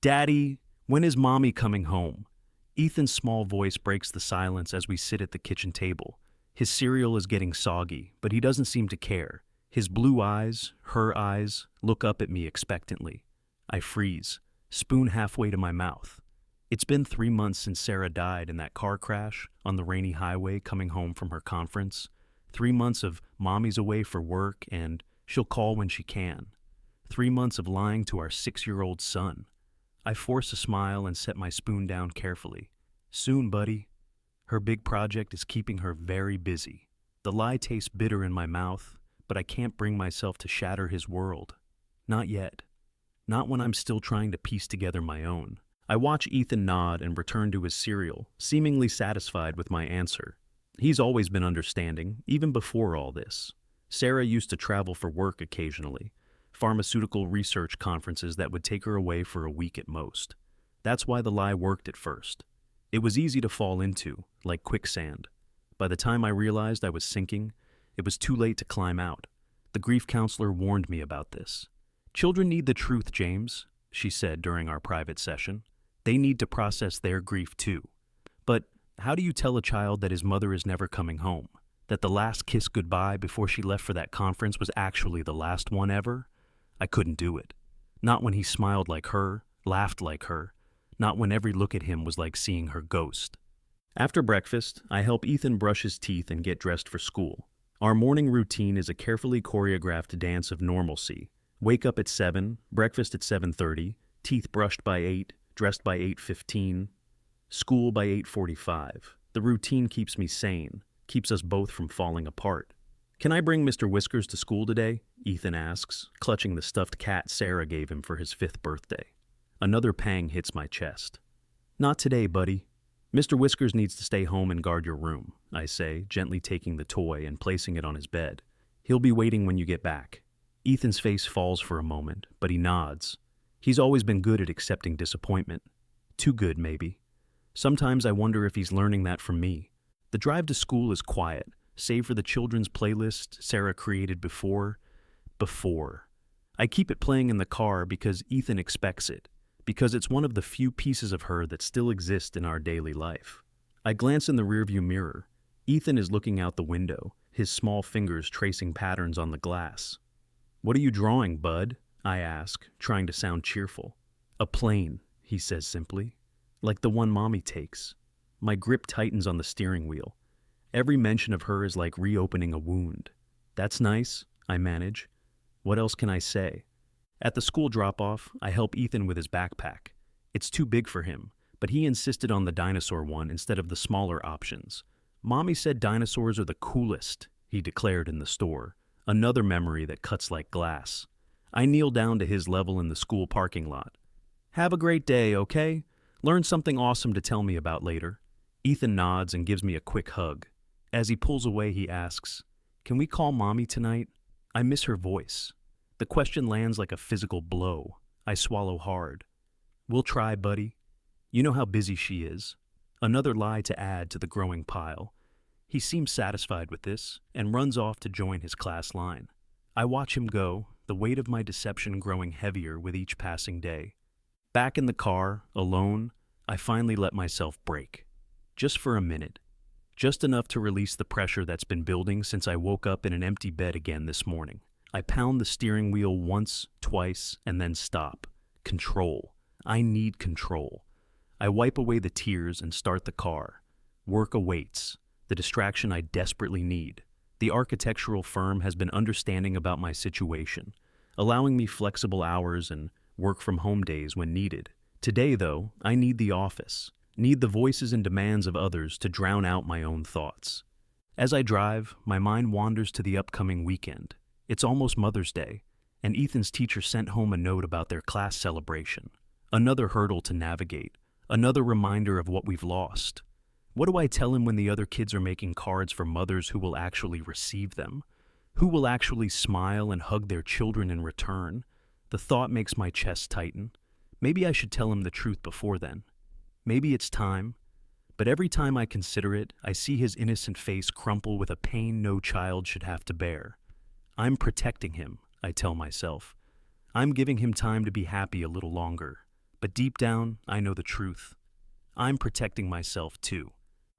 Daddy, when is Mommy coming home? Ethan's small voice breaks the silence as we sit at the kitchen table. His cereal is getting soggy, but he doesn't seem to care. His blue eyes, her eyes, look up at me expectantly. I freeze, spoon halfway to my mouth. It's been 3 months since Sarah died in that car crash on the rainy highway coming home from her conference. 3 months of Mommy's away for work and she'll call when she can. 3 months of lying to our 6-year-old son. I force a smile and set my spoon down carefully. Soon, buddy. Her big project is keeping her very busy. The lie tastes bitter in my mouth, but I can't bring myself to shatter his world. Not yet. Not when I'm still trying to piece together my own. I watch Ethan nod and return to his cereal, seemingly satisfied with my answer. He's always been understanding, even before all this. Sarah used to travel for work occasionally, pharmaceutical research conferences that would take her away for a week at most. That's why the lie worked at first. It was easy to fall into, like quicksand. By the time I realized I was sinking, it was too late to climb out. The grief counselor warned me about this. Children need the truth, James, she said during our private session. They need to process their grief too. But how do you tell a child that his mother is never coming home? That the last kiss goodbye before she left for that conference was actually the last one ever? I couldn't do it. Not when he smiled like her, laughed like her. Not when every look at him was like seeing her ghost. After breakfast, I help Ethan brush his teeth and get dressed for school. Our morning routine is a carefully choreographed dance of normalcy. Wake up at 7, breakfast at 7:30, teeth brushed by 8, dressed by 8:15, school by 8:45. The routine keeps me sane, keeps us both from falling apart. Can I bring Mr. Whiskers to school today? Ethan asks, clutching the stuffed cat Sarah gave him for his 5th birthday. Another pang hits my chest. Not today, buddy. Mr. Whiskers needs to stay home and guard your room, I say, gently taking the toy and placing it on his bed. He'll be waiting when you get back. Ethan's face falls for a moment, but he nods. He's always been good at accepting disappointment. Too good, maybe. Sometimes I wonder if he's learning that from me. The drive to school is quiet, save for the children's playlist Sarah created before. I keep it playing in the car because Ethan expects it, because it's one of the few pieces of her that still exist in our daily life. I glance in the rearview mirror. Ethan is looking out the window, his small fingers tracing patterns on the glass. What are you drawing, bud? I ask, trying to sound cheerful. A plane, he says simply, like the one Mommy takes. My grip tightens on the steering wheel. Every mention of her is like reopening a wound. That's nice, I manage. What else can I say? At the school drop-off, I help Ethan with his backpack. It's too big for him, but he insisted on the dinosaur one instead of the smaller options. Mommy said dinosaurs are the coolest, he declared in the store. Another memory that cuts like glass. I kneel down to his level in the school parking lot. Have a great day, okay? Learn something awesome to tell me about later. Ethan nods and gives me a quick hug. As he pulls away, he asks, "Can we call Mommy tonight? I miss her voice." The question lands like a physical blow. I swallow hard. We'll try, buddy. You know how busy she is. Another lie to add to the growing pile. He seems satisfied with this and runs off to join his class line. I watch him go, the weight of my deception growing heavier with each passing day. Back in the car, alone, I finally let myself break. Just for a minute. Just enough to release the pressure that's been building since I woke up in an empty bed again this morning. I pound the steering wheel once, twice, and then stop. Control. I need control. I wipe away the tears and start the car. Work awaits, the distraction I desperately need. The architectural firm has been understanding about my situation, allowing me flexible hours and work-from-home days when needed. Today, though, I need the office, need the voices and demands of others to drown out my own thoughts. As I drive, my mind wanders to the upcoming weekend. It's almost Mother's Day, and Ethan's teacher sent home a note about their class celebration. Another hurdle to navigate, another reminder of what we've lost. What do I tell him when the other kids are making cards for mothers who will actually receive them? Who will actually smile and hug their children in return? The thought makes my chest tighten. Maybe I should tell him the truth before then. Maybe it's time. But every time I consider it, I see his innocent face crumple with a pain no child should have to bear. I'm protecting him, I tell myself. I'm giving him time to be happy a little longer. But deep down, I know the truth. I'm protecting myself too.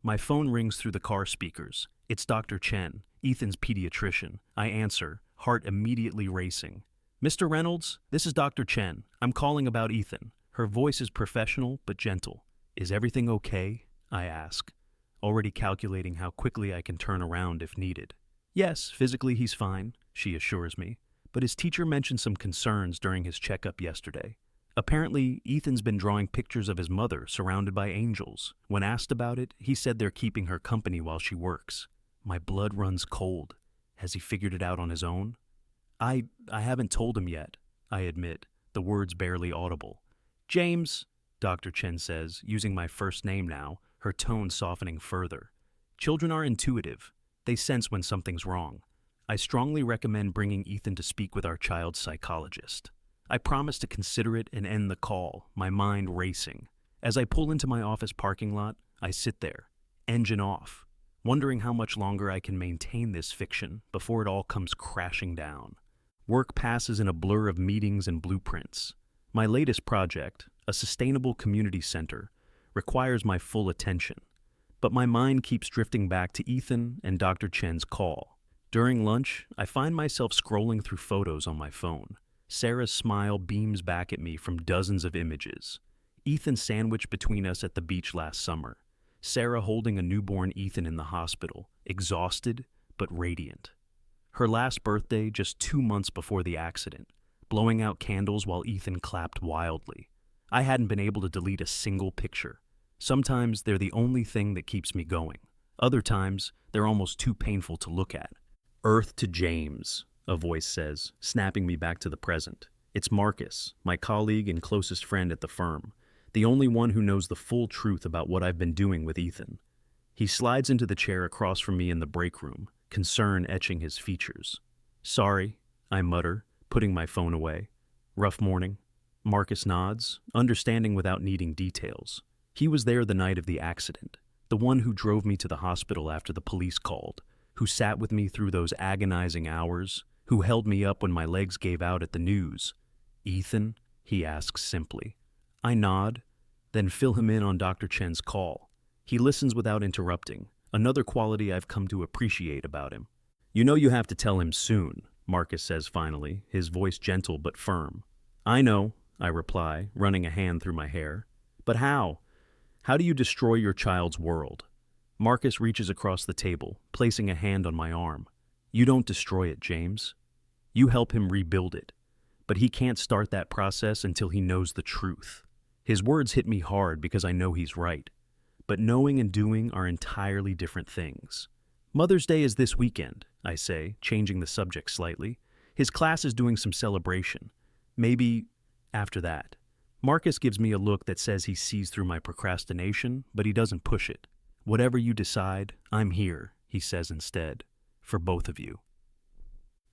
My phone rings through the car speakers. It's Dr. Chen, Ethan's pediatrician. I answer, heart immediately racing. Mr. Reynolds, this is Dr. Chen. I'm calling about Ethan. Her voice is professional but gentle. Is everything okay? I ask, already calculating how quickly I can turn around if needed. Yes, physically he's fine, she assures me, but his teacher mentioned some concerns during his checkup yesterday. Apparently, Ethan's been drawing pictures of his mother surrounded by angels. When asked about it, he said they're keeping her company while she works. My blood runs cold. Has he figured it out on his own? I haven't told him yet, I admit, the words barely audible. James, Dr. Chen says, using my first name now, her tone softening further. Children are intuitive. They sense when something's wrong. I strongly recommend bringing Ethan to speak with our child's psychologist. I promise to consider it and end the call, my mind racing. As I pull into my office parking lot, I sit there, engine off, wondering how much longer I can maintain this fiction before it all comes crashing down. Work passes in a blur of meetings and blueprints. My latest project, a sustainable community center, requires my full attention. But my mind keeps drifting back to Ethan and Dr. Chen's call. During lunch, I find myself scrolling through photos on my phone. Sarah's smile beams back at me from dozens of images. Ethan sandwiched between us at the beach last summer. Sarah holding a newborn Ethan in the hospital, exhausted but radiant. Her last birthday just 2 months before the accident, blowing out candles while Ethan clapped wildly. I hadn't been able to delete a single picture. Sometimes they're the only thing that keeps me going. Other times, they're almost too painful to look at. Earth to James, a voice says, snapping me back to the present. It's Marcus, my colleague and closest friend at the firm, the only one who knows the full truth about what I've been doing with Ethan. He slides into the chair across from me in the break room, concern etching his features. Sorry, I mutter, putting my phone away. Rough morning. Marcus nods, understanding without needing details. He was there the night of the accident, the one who drove me to the hospital after the police called, who sat with me through those agonizing hours, who held me up when my legs gave out at the news. Ethan? He asks simply. I nod, then fill him in on Dr. Chen's call. He listens without interrupting, another quality I've come to appreciate about him. You know you have to tell him soon, Marcus says finally, his voice gentle but firm. I know, I reply, running a hand through my hair. But how? How do you destroy your child's world? Marcus reaches across the table, placing a hand on my arm. You don't destroy it, James. You help him rebuild it. But he can't start that process until he knows the truth. His words hit me hard because I know he's right. But knowing and doing are entirely different things. Mother's Day is this weekend, I say, changing the subject slightly. His class is doing some celebration. Maybe after that. Marcus gives me a look that says he sees through my procrastination, but he doesn't push it. Whatever you decide, I'm here, he says instead, for both of you.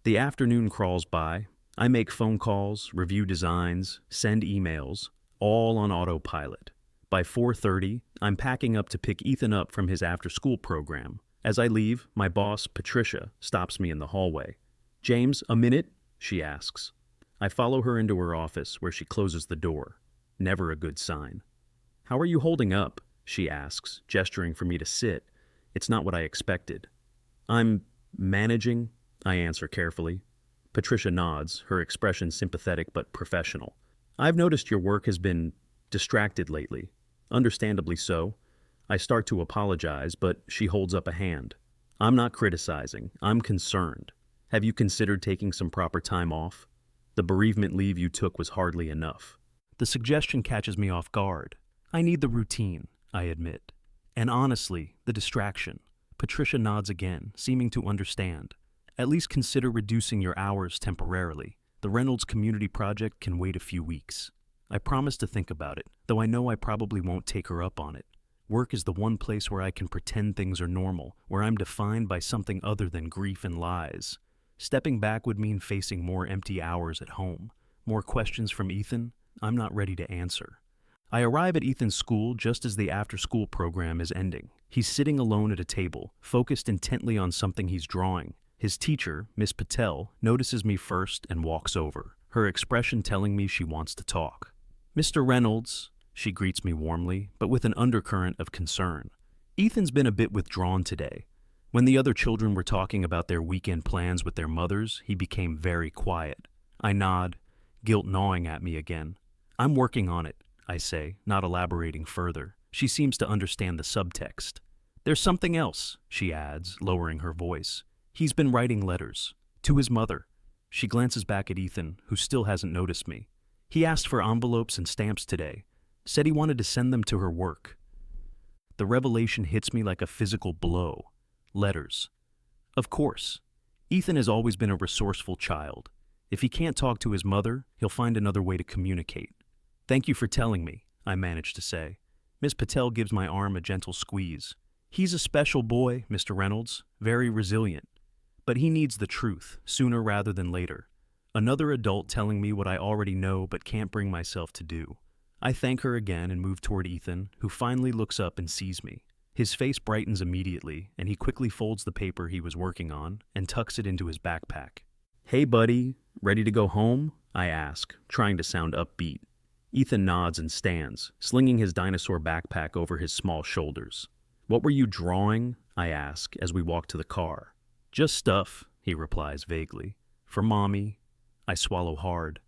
The afternoon crawls by. I make phone calls, review designs, send emails, all on autopilot. By 4:30, I'm packing up to pick Ethan up from his after-school program. As I leave, my boss, Patricia, stops me in the hallway. James, a minute? She asks. I follow her into her office, where she closes the door. Never a good sign. How are you holding up? She asks, gesturing for me to sit. It's not what I expected. I'm managing, I answer carefully. Patricia nods, her expression sympathetic but professional. I've noticed your work has been distracted lately. Understandably so. I start to apologize, but she holds up a hand. I'm not criticizing. I'm concerned. Have you considered taking some proper time off? The bereavement leave you took was hardly enough. The suggestion catches me off guard. I need the routine, I admit. And honestly, the distraction. Patricia nods again, seeming to understand. At least consider reducing your hours temporarily. The Reynolds Community Project can wait a few weeks. I promise to think about it, though I know I probably won't take her up on it. Work is the one place where I can pretend things are normal, where I'm defined by something other than grief and lies. Stepping back would mean facing more empty hours at home. More questions from Ethan I'm not ready to answer. I arrive at Ethan's school just as the after-school program is ending. He's sitting alone at a table, focused intently on something he's drawing. His teacher, Miss Patel, notices me first and walks over, her expression telling me she wants to talk. Mr. Reynolds, she greets me warmly, but with an undercurrent of concern. Ethan's been a bit withdrawn today. When the other children were talking about their weekend plans with their mothers, he became very quiet. I nod, guilt gnawing at me again. I'm working on it, I say, not elaborating further. She seems to understand the subtext. There's something else, she adds, lowering her voice. He's been writing letters. To his mother. She glances back at Ethan, who still hasn't noticed me. He asked for envelopes and stamps today. Said he wanted to send them to her work. The revelation hits me like a physical blow. Letters. Of course. Ethan has always been a resourceful child. If he can't talk to his mother, he'll find another way to communicate. Thank you for telling me, I manage to say. Miss Patel gives my arm a gentle squeeze. He's a special boy, Mr. Reynolds, very resilient. But he needs the truth, sooner rather than later. Another adult telling me what I already know but can't bring myself to do. I thank her again and move toward Ethan, who finally looks up and sees me. His face brightens immediately, and he quickly folds the paper he was working on and tucks it into his backpack. Hey, buddy, ready to go home? I ask, trying to sound upbeat. Ethan nods and stands, slinging his dinosaur backpack over his small shoulders. What were you drawing? I ask as we walk to the car. Just stuff, he replies vaguely. For Mommy. I swallow hard.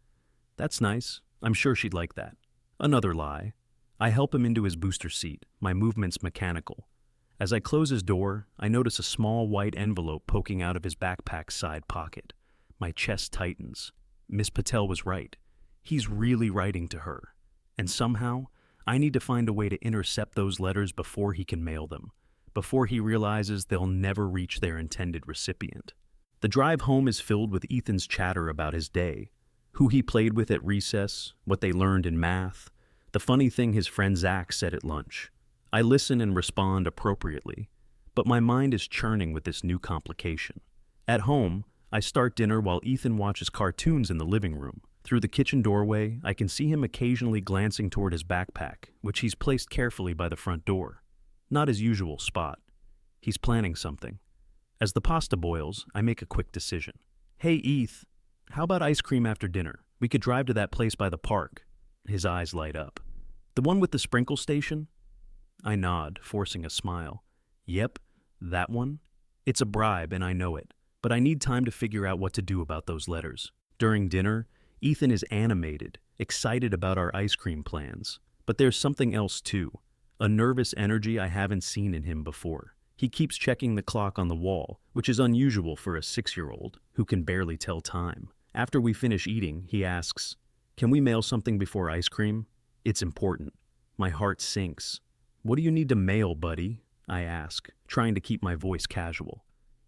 That's nice. I'm sure she'd like that. Another lie. I help him into his booster seat, my movements mechanical. As I close his door, I notice a small white envelope poking out of his backpack's side pocket. My chest tightens. Miss Patel was right. He's really writing to her. And somehow, I need to find a way to intercept those letters before he can mail them, before he realizes they'll never reach their intended recipient. The drive home is filled with Ethan's chatter about his day, who he played with at recess, what they learned in math, the funny thing his friend Zach said at lunch. I listen and respond appropriately, but my mind is churning with this new complication. At home, I start dinner while Ethan watches cartoons in the living room. Through the kitchen doorway, I can see him occasionally glancing toward his backpack, which he's placed carefully by the front door. Not his usual spot. He's planning something. As the pasta boils, I make a quick decision. Hey, Eth, how about ice cream after dinner? We could drive to that place by the park. His eyes light up. The one with the sprinkle station? I nod, forcing a smile. Yep, that one. It's a bribe, and I know it, but I need time to figure out what to do about those letters. During dinner, Ethan is animated, excited about our ice cream plans. But there's something else too, a nervous energy I haven't seen in him before. He keeps checking the clock on the wall, which is unusual for a 6-year-old who can barely tell time. After we finish eating, he asks, "Can we mail something before ice cream? It's important." My heart sinks. "What do you need to mail, buddy?" I ask, trying to keep my voice casual.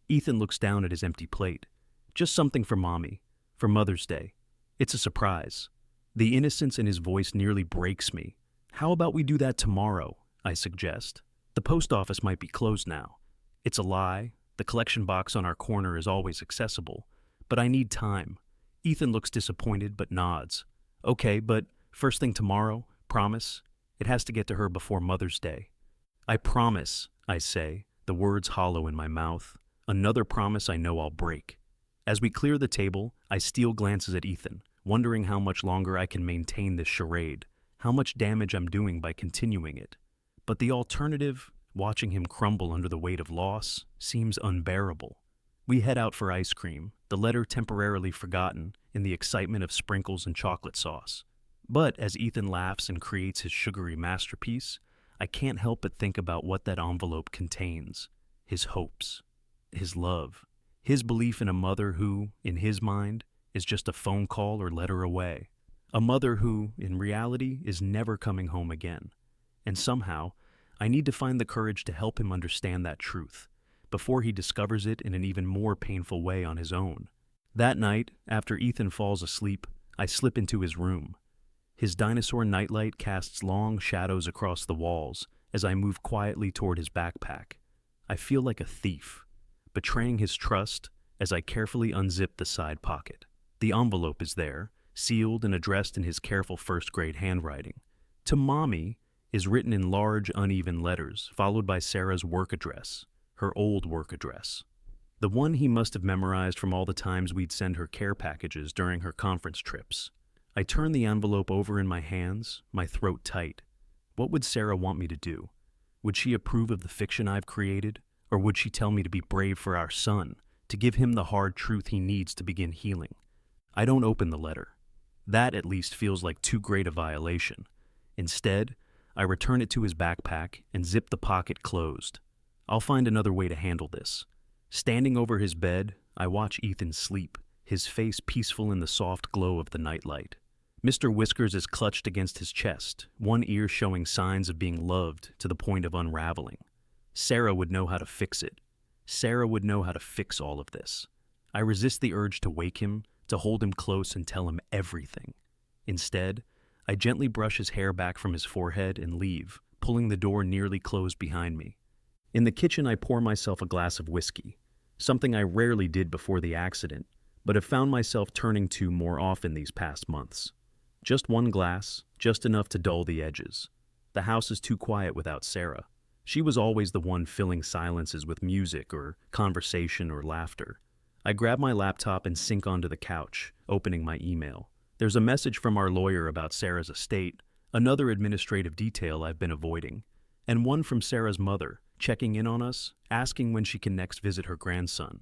Ethan looks down at his empty plate. "Just something for Mommy, for Mother's Day. It's a surprise." The innocence in his voice nearly breaks me. "How about we do that tomorrow?" I suggest. "The post office might be closed now." It's a lie. The collection box on our corner is always accessible. But I need time. Ethan looks disappointed but nods. "Okay, but first thing tomorrow, promise? It has to get to her before Mother's Day." "I promise," I say, the words hollow in my mouth. Another promise I know I'll break. As we clear the table, I steal glances at Ethan, wondering how much longer I can maintain this charade, how much damage I'm doing by continuing it. But the alternative, watching him crumble under the weight of loss, seems unbearable. We head out for ice cream, the letter temporarily forgotten in the excitement of sprinkles and chocolate sauce. But as Ethan laughs and creates his sugary masterpiece, I can't help but think about what that envelope contains. His hopes, his love, his belief in a mother who, in his mind, is just a phone call or letter away. A mother who, in reality, is never coming home again. And somehow, I need to find the courage to help him understand that truth, before he discovers it in an even more painful way on his own. That night, after Ethan falls asleep, I slip into his room. His dinosaur nightlight casts long shadows across the walls as I move quietly toward his backpack. I feel like a thief, betraying his trust as I carefully unzip the side pocket. The envelope is there, sealed and addressed in his careful first-grade handwriting. "To Mommy" is written in large, uneven letters, followed by Sarah's work address, her old work address. The one he must have memorized from all the times we'd send her care packages during her conference trips. I turn the envelope over in my hands, my throat tight. What would Sarah want me to do? Would she approve of the fiction I've created? Or would she tell me to be brave for our son, to give him the hard truth he needs to begin healing? I don't open the letter. That at least feels like too great a violation. Instead, I return it to his backpack and zip the pocket closed. I'll find another way to handle this. Standing over his bed, I watch Ethan sleep, his face peaceful in the soft glow of the nightlight. Mr. Whiskers is clutched against his chest, one ear showing signs of being loved to the point of unraveling. Sarah would know how to fix it. Sarah would know how to fix all of this. I resist the urge to wake him, to hold him close and tell him everything. Instead, I gently brush his hair back from his forehead and leave, pulling the door nearly closed behind me. In the kitchen, I pour myself a glass of whiskey, something I rarely did before the accident, but have found myself turning to more often these past months. Just one glass, just enough to dull the edges. The house is too quiet without Sarah. She was always the one filling silences with music or conversation or laughter. I grab my laptop and sink onto the couch, opening my email. There's a message from our lawyer about Sarah's estate, another administrative detail I've been avoiding, and one from Sarah's mother, checking in on us, asking when she can next visit her grandson.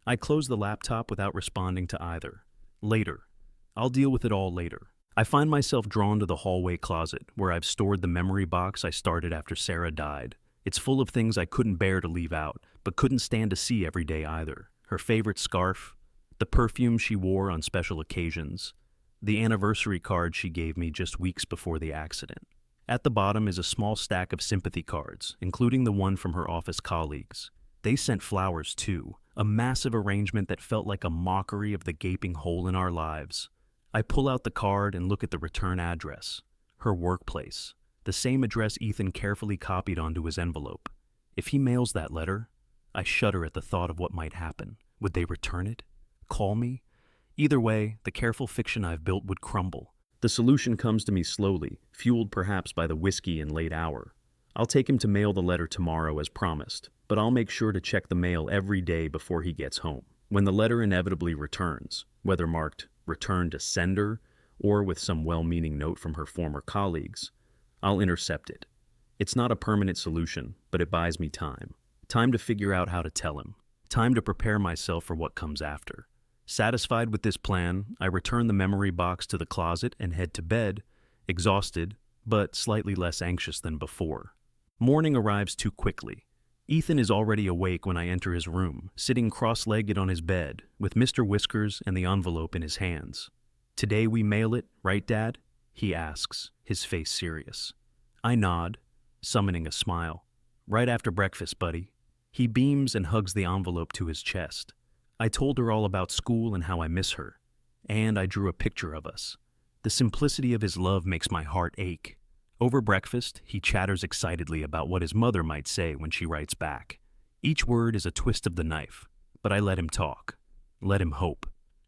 I close the laptop without responding to either. Later. I'll deal with it all later. I find myself drawn to the hallway closet where I've stored the memory box I started after Sarah died. It's full of things I couldn't bear to leave out, but couldn't stand to see every day either. Her favorite scarf, the perfume she wore on special occasions, the anniversary card she gave me just weeks before the accident. At the bottom is a small stack of sympathy cards, including the one from her office colleagues. They sent flowers too, a massive arrangement that felt like a mockery of the gaping hole in our lives. I pull out the card and look at the return address, her workplace, the same address Ethan carefully copied onto his envelope. If he mails that letter, I shudder at the thought of what might happen. Would they return it? Call me? Either way, the careful fiction I've built would crumble. The solution comes to me slowly, fueled perhaps by the whiskey and late hour. I'll take him to mail the letter tomorrow as promised, but I'll make sure to check the mail every day before he gets home. When the letter inevitably returns, whether marked return to sender or with some well-meaning note from her former colleagues, I'll intercept it. It's not a permanent solution, but it buys me time. Time to figure out how to tell him. Time to prepare myself for what comes after. Satisfied with this plan, I return the memory box to the closet and head to bed, exhausted, but slightly less anxious than before. Morning arrives too quickly. Ethan is already awake when I enter his room, sitting cross-legged on his bed, with Mr. Whiskers and the envelope in his hands. "Today we mail it, right, Dad?" he asks, his face serious. I nod, summoning a smile. "Right after breakfast, buddy." He beams and hugs the envelope to his chest. I told her all about school and how I miss her. And I drew a picture of us. The simplicity of his love makes my heart ache. Over breakfast, he chatters excitedly about what his mother might say when she writes back. Each word is a twist of the knife, but I let him talk. Let him hope.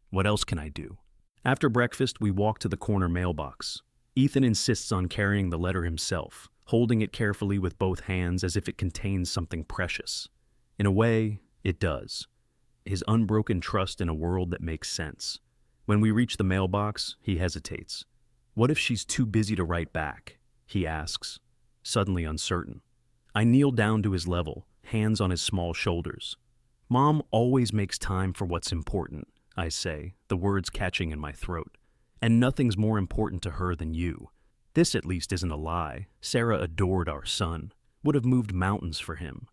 What else can I do? After breakfast, we walk to the corner mailbox. Ethan insists on carrying the letter himself, holding it carefully with both hands as if it contains something precious. In a way, it does. His unbroken trust in a world that makes sense. When we reach the mailbox, he hesitates. "What if she's too busy to write back?" he asks, suddenly uncertain. I kneel down to his level, hands on his small shoulders. "Mom always makes time for what's important," I say, the words catching in my throat. "And nothing's more important to her than you. This at least isn't a lie. Sarah adored our son, would have moved mountains for him."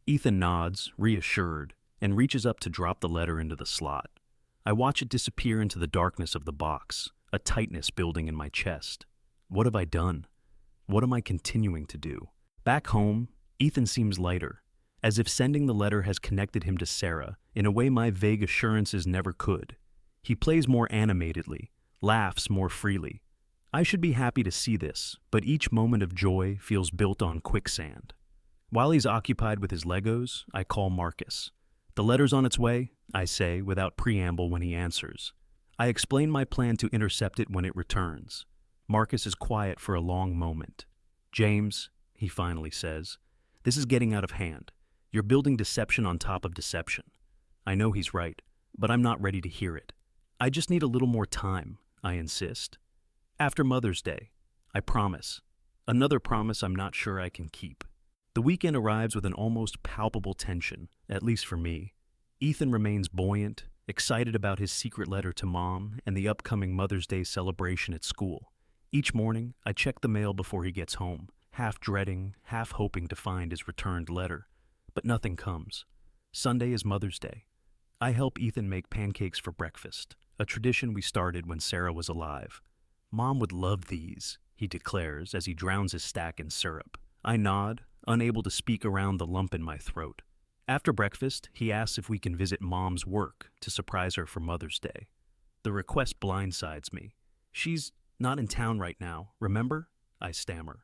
Ethan nods, reassured, and reaches up to drop the letter into the slot. I watch it disappear into the darkness of the box, a tightness building in my chest. What have I done? What am I continuing to do? Back home, Ethan seems lighter, as if sending the letter has connected him to Sarah in a way my vague assurances never could. He plays more animatedly, laughs more freely. I should be happy to see this, but each moment of joy feels built on quicksand. While he's occupied with his Legos, I call Marcus. "The letter's on its way," I say without preamble when he answers. I explain my plan to intercept it when it returns. Marcus is quiet for a long moment. "James," he finally says, "this is getting out of hand. You're building deception on top of deception." I know he's right, but I'm not ready to hear it. "I just need a little more time," I insist. After Mother's Day. I promise. Another promise I'm not sure I can keep. The weekend arrives with an almost palpable tension, at least for me. Ethan remains buoyant, excited about his secret letter to Mom and the upcoming Mother's Day celebration at school. Each morning, I check the mail before he gets home, half dreading, half hoping to find his returned letter. But nothing comes. Sunday is Mother's Day. I help Ethan make pancakes for breakfast, a tradition we started when Sarah was alive. Mom would love these, he declares as he drowns his stack in syrup. I nod, unable to speak around the lump in my throat. After breakfast, he asks if we can visit Mom's work to surprise her for Mother's Day. The request blindsides me. She's not in town right now, remember? I stammer.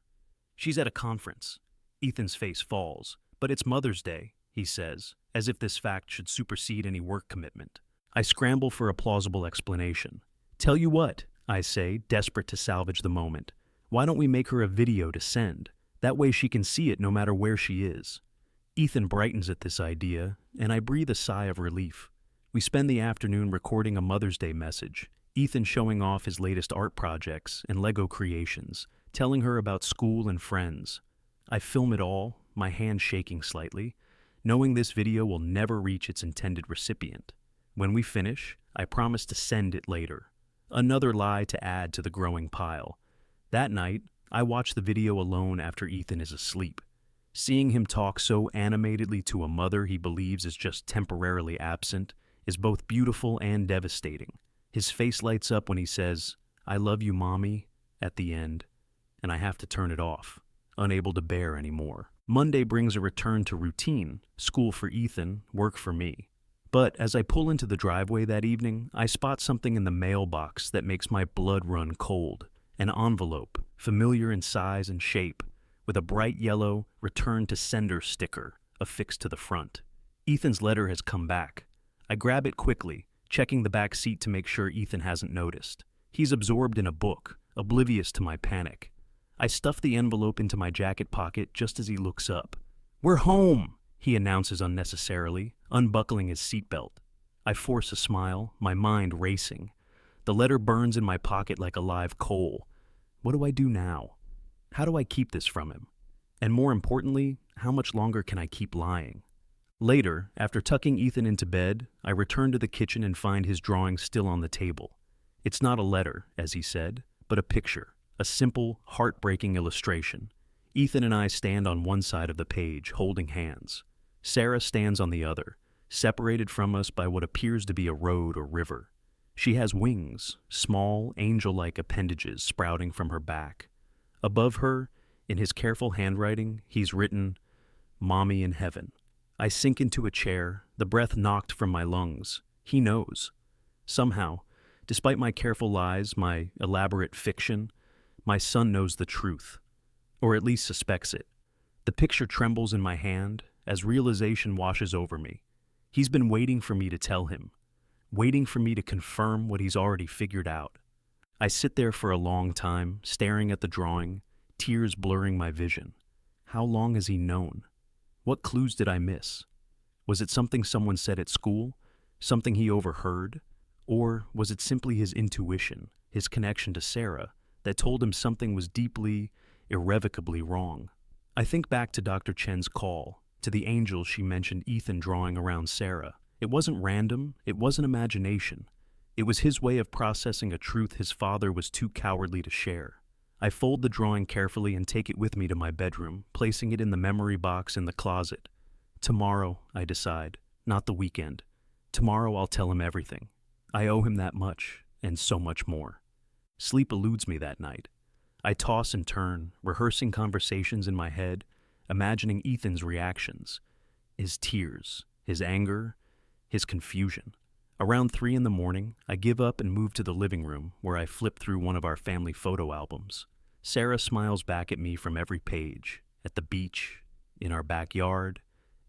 She's at a conference. Ethan's face falls. But it's Mother's Day, he says, as if this fact should supersede any work commitment. I scramble for a plausible explanation. Tell you what, I say, desperate to salvage the moment. Why don't we make her a video to send? That way she can see it no matter where she is. Ethan brightens at this idea, and I breathe a sigh of relief. We spend the afternoon recording a Mother's Day message, Ethan showing off his latest art projects and Lego creations, telling her about school and friends. I film it all, my hand shaking slightly, knowing this video will never reach its intended recipient. When we finish, I promise to send it later. Another lie to add to the growing pile. That night, I watch the video alone after Ethan is asleep. Seeing him talk so animatedly to a mother he believes is just temporarily absent is both beautiful and devastating. His face lights up when he says, "I love you, Mommy," at the end, and I have to turn it off, unable to bear anymore. Monday brings a return to routine, school for Ethan, work for me. But as I pull into the driveway that evening, I spot something in the mailbox that makes my blood run cold. An envelope, familiar in size and shape, with a bright yellow "Return to Sender" sticker affixed to the front. Ethan's letter has come back. I grab it quickly, checking the back seat to make sure Ethan hasn't noticed. He's absorbed in a book, oblivious to my panic. I stuff the envelope into my jacket pocket just as he looks up. "We're home," he announces unnecessarily, unbuckling his seatbelt. I force a smile, my mind racing. The letter burns in my pocket like a live coal. What do I do now? How do I keep this from him? And more importantly, how much longer can I keep lying? Later, after tucking Ethan into bed, I return to the kitchen and find his drawing still on the table. It's not a letter, as he said, but a picture, a simple, heartbreaking illustration. Ethan and I stand on one side of the page, holding hands. Sarah stands on the other, separated from us by what appears to be a road or river. She has wings, small, angel-like appendages sprouting from her back. Above her, in his careful handwriting, he's written, "Mommy in heaven." I sink into a chair, the breath knocked from my lungs. He knows. Somehow, despite my careful lies, my elaborate fiction, my son knows the truth, or at least suspects it. The picture trembles in my hand as realization washes over me. He's been waiting for me to tell him, waiting for me to confirm what he's already figured out. I sit there for a long time, staring at the drawing, tears blurring my vision. How long has he known? What clues did I miss? Was it something someone said at school? Something he overheard? Or was it simply his intuition, his connection to Sarah, that told him something was deeply, irrevocably wrong? I think back to Dr. Chen's call, to the angel she mentioned Ethan drawing around Sarah. It wasn't random, it wasn't imagination. It was his way of processing a truth his father was too cowardly to share. I fold the drawing carefully and take it with me to my bedroom, placing it in the memory box in the closet. Tomorrow, I decide, not the weekend. Tomorrow I'll tell him everything. I owe him that much, and so much more. Sleep eludes me that night. I toss and turn, rehearsing conversations in my head, imagining Ethan's reactions, his tears, his anger, his confusion. Around 3 in the morning, I give up and move to the living room, where I flip through one of our family photo albums. Sarah smiles back at me from every page, at the beach, in our backyard,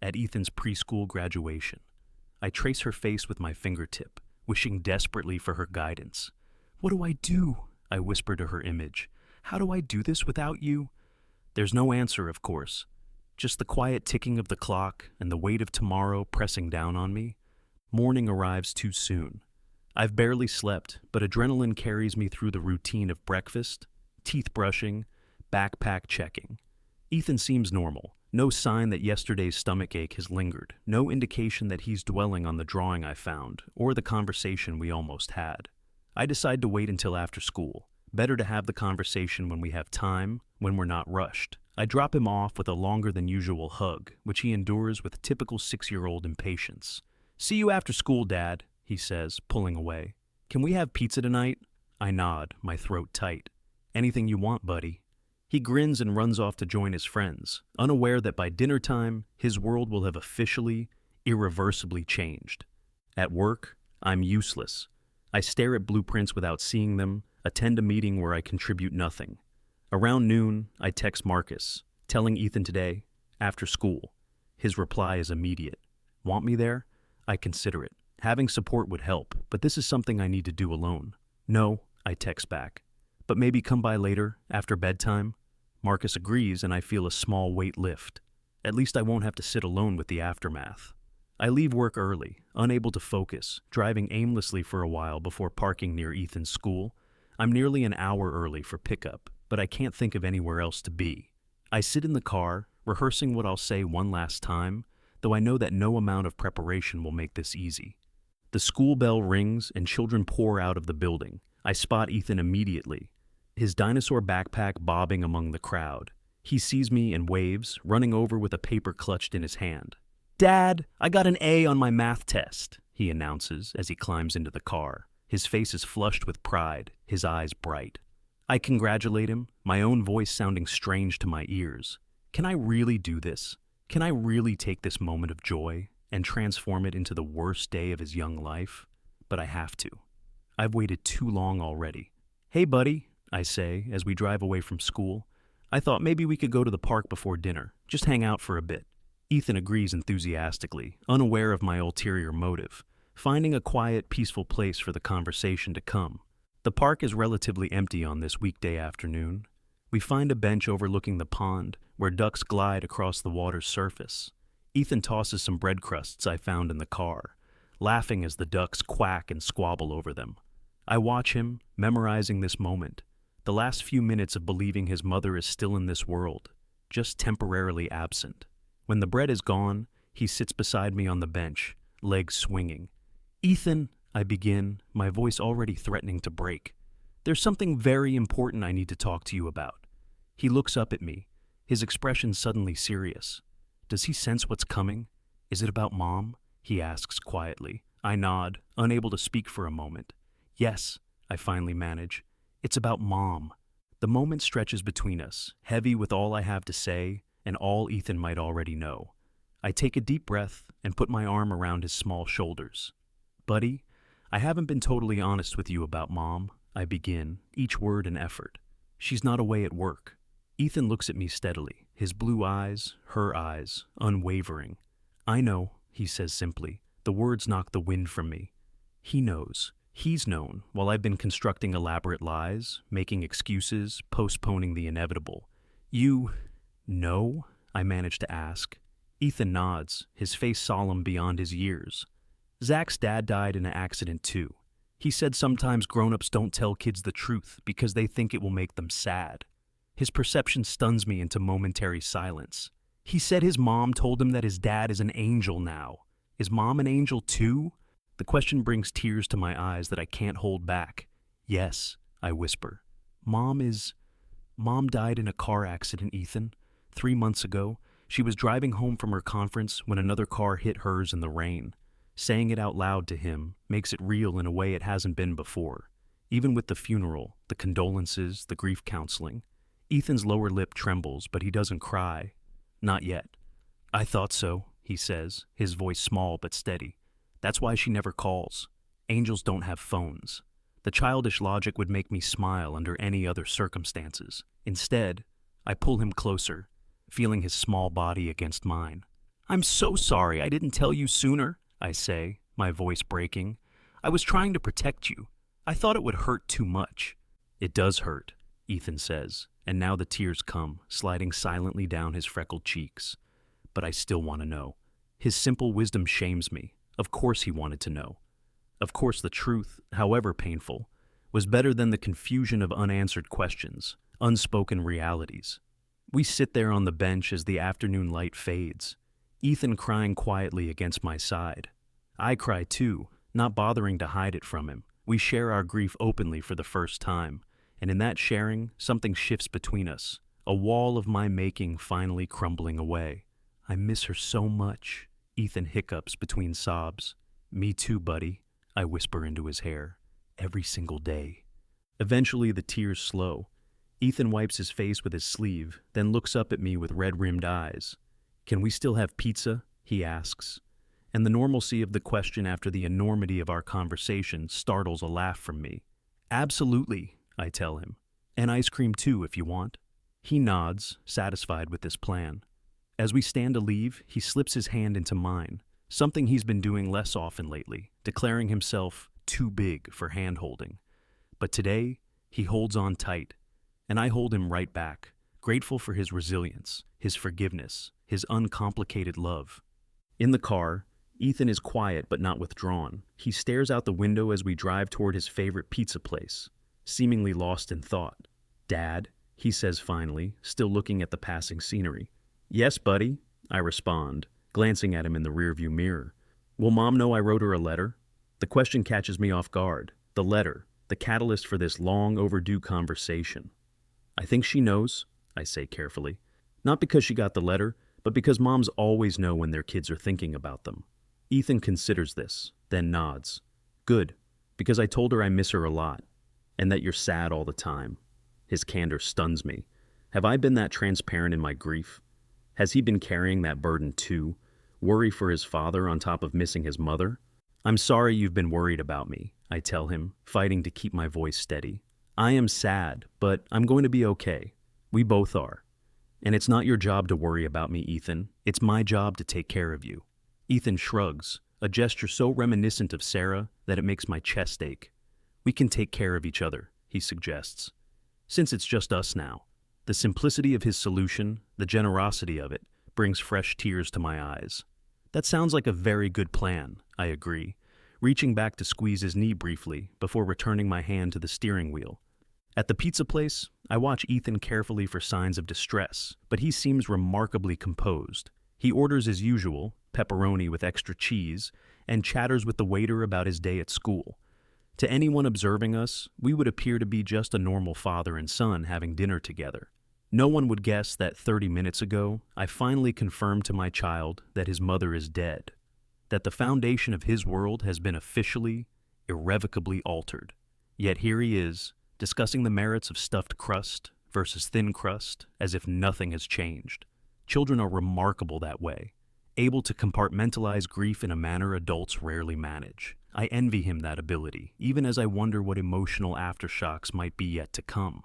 at Ethan's preschool graduation. I trace her face with my fingertip, wishing desperately for her guidance. "What do I do?" I whisper to her image. "How do I do this without you?" There's no answer, of course. Just the quiet ticking of the clock and the weight of tomorrow pressing down on me. Morning arrives too soon. I've barely slept, but adrenaline carries me through the routine of breakfast, teeth brushing, backpack checking. Ethan seems normal. No sign that yesterday's stomachache has lingered. No indication that he's dwelling on the drawing I found, or the conversation we almost had. I decide to wait until after school. Better to have the conversation when we have time, when we're not rushed. I drop him off with a longer than usual hug, which he endures with typical 6-year-old impatience. "See you after school, Dad," he says, pulling away. "Can we have pizza tonight?" I nod, my throat tight. "Anything you want, buddy." He grins and runs off to join his friends, unaware that by dinner time, his world will have officially, irreversibly changed. At work, I'm useless. I stare at blueprints without seeing them, attend a meeting where I contribute nothing. Around noon, I text Marcus, telling Ethan today, after school. His reply is immediate. "Want me there?" I consider it. Having support would help, but this is something I need to do alone. "No," I text back. "But maybe come by later, after bedtime?" Marcus agrees, and I feel a small weight lift. At least I won't have to sit alone with the aftermath. I leave work early, unable to focus, driving aimlessly for a while before parking near Ethan's school. I'm nearly an hour early for pickup, but I can't think of anywhere else to be. I sit in the car, rehearsing what I'll say one last time, though I know that no amount of preparation will make this easy. The school bell rings and children pour out of the building. I spot Ethan immediately, his dinosaur backpack bobbing among the crowd. He sees me and waves, running over with a paper clutched in his hand. "Dad, I got an A on my math test," he announces as he climbs into the car. His face is flushed with pride, his eyes bright. I congratulate him, my own voice sounding strange to my ears. Can I really do this? Can I really take this moment of joy and transform it into the worst day of his young life? But I have to. I've waited too long already. "Hey, buddy," I say as we drive away from school. "I thought maybe we could go to the park before dinner, just hang out for a bit." Ethan agrees enthusiastically, unaware of my ulterior motive, finding a quiet, peaceful place for the conversation to come. The park is relatively empty on this weekday afternoon. We find a bench overlooking the pond, where ducks glide across the water's surface. Ethan tosses some bread crusts I found in the car, laughing as the ducks quack and squabble over them. I watch him, memorizing this moment, the last few minutes of believing his mother is still in this world, just temporarily absent. When the bread is gone, he sits beside me on the bench, legs swinging. "Ethan," I begin, my voice already threatening to break. "There's something very important I need to talk to you about." He looks up at me, his expression suddenly serious. Does he sense what's coming? "Is it about Mom?" he asks quietly. I nod, unable to speak for a moment. "Yes," I finally manage. "It's about Mom." The moment stretches between us, heavy with all I have to say and all Ethan might already know. I take a deep breath and put my arm around his small shoulders. "Buddy, I haven't been totally honest with you about Mom," I begin, each word an effort. "She's not away at work." Ethan looks at me steadily, his blue eyes, her eyes, unwavering. "I know," he says simply. The words knock the wind from me. He knows. He's known, while I've been constructing elaborate lies, making excuses, postponing the inevitable. "You know?" I manage to ask. Ethan nods, his face solemn beyond his years. "Zach's dad died in an accident too. He said sometimes grown-ups don't tell kids the truth because they think it will make them sad." His perception stuns me into momentary silence. "He said his mom told him that his dad is an angel now. Is Mom an angel too?" The question brings tears to my eyes that I can't hold back. "Yes," I whisper. Mom died in a car accident, Ethan. 3 months ago, she was driving home from her conference when another car hit hers in the rain. Saying it out loud to him makes it real in a way it hasn't been before. Even with the funeral, the condolences, the grief counseling. Ethan's lower lip trembles, but he doesn't cry. Not yet. "I thought so," he says, his voice small but steady. "That's why she never calls. Angels don't have phones." The childish logic would make me smile under any other circumstances. Instead, I pull him closer, feeling his small body against mine. "I'm so sorry I didn't tell you sooner," I say, my voice breaking. "I was trying to protect you. I thought it would hurt too much." "It does hurt," Ethan says, and now the tears come, sliding silently down his freckled cheeks. But I still want to know. His simple wisdom shames me. Of course he wanted to know. Of course, the truth, however painful, was better than the confusion of unanswered questions, unspoken realities. We sit there on the bench as the afternoon light fades, Ethan crying quietly against my side. I cry too, not bothering to hide it from him. We share our grief openly for the first time, and in that sharing, something shifts between us, a wall of my making finally crumbling away. I miss her so much, Ethan hiccups between sobs. Me too, buddy, I whisper into his hair. Every single day. Eventually, the tears slow. Ethan wipes his face with his sleeve, then looks up at me with red-rimmed eyes. Can we still have pizza? He asks. And the normalcy of the question after the enormity of our conversation startles a laugh from me. Absolutely, I tell him. And ice cream too, if you want. He nods, satisfied with this plan. As we stand to leave, he slips his hand into mine, something he's been doing less often lately, declaring himself too big for hand-holding. But today, he holds on tight, and I hold him right back, grateful for his resilience, his forgiveness, his uncomplicated love. In the car, Ethan is quiet but not withdrawn. He stares out the window as we drive toward his favorite pizza place, seemingly lost in thought. Dad, he says finally, still looking at the passing scenery. Yes, buddy, I respond, glancing at him in the rearview mirror. Will Mom know I wrote her a letter? The question catches me off guard. The letter, the catalyst for this long overdue conversation. I think she knows, I say carefully. Not because she got the letter, but because moms always know when their kids are thinking about them. Ethan considers this, then nods. Good, because I told her I miss her a lot, and that you're sad all the time. His candor stuns me. Have I been that transparent in my grief? Has he been carrying that burden too? Worry for his father on top of missing his mother? I'm sorry you've been worried about me, I tell him, fighting to keep my voice steady. I am sad, but I'm going to be okay. We both are. And it's not your job to worry about me, Ethan. It's my job to take care of you. Ethan shrugs, a gesture so reminiscent of Sarah that it makes my chest ache. We can take care of each other, he suggests. Since it's just us now. The simplicity of his solution, the generosity of it, brings fresh tears to my eyes. That sounds like a very good plan, I agree, reaching back to squeeze his knee briefly before returning my hand to the steering wheel. At the pizza place, I watch Ethan carefully for signs of distress, but he seems remarkably composed. He orders as usual, pepperoni with extra cheese, and chatters with the waiter about his day at school. To anyone observing us, we would appear to be just a normal father and son having dinner together. No one would guess that 30 minutes ago, I finally confirmed to my child that his mother is dead, that the foundation of his world has been officially, irrevocably altered. Yet here he is, discussing the merits of stuffed crust versus thin crust as if nothing has changed. Children are remarkable that way, able to compartmentalize grief in a manner adults rarely manage. I envy him that ability, even as I wonder what emotional aftershocks might be yet to come.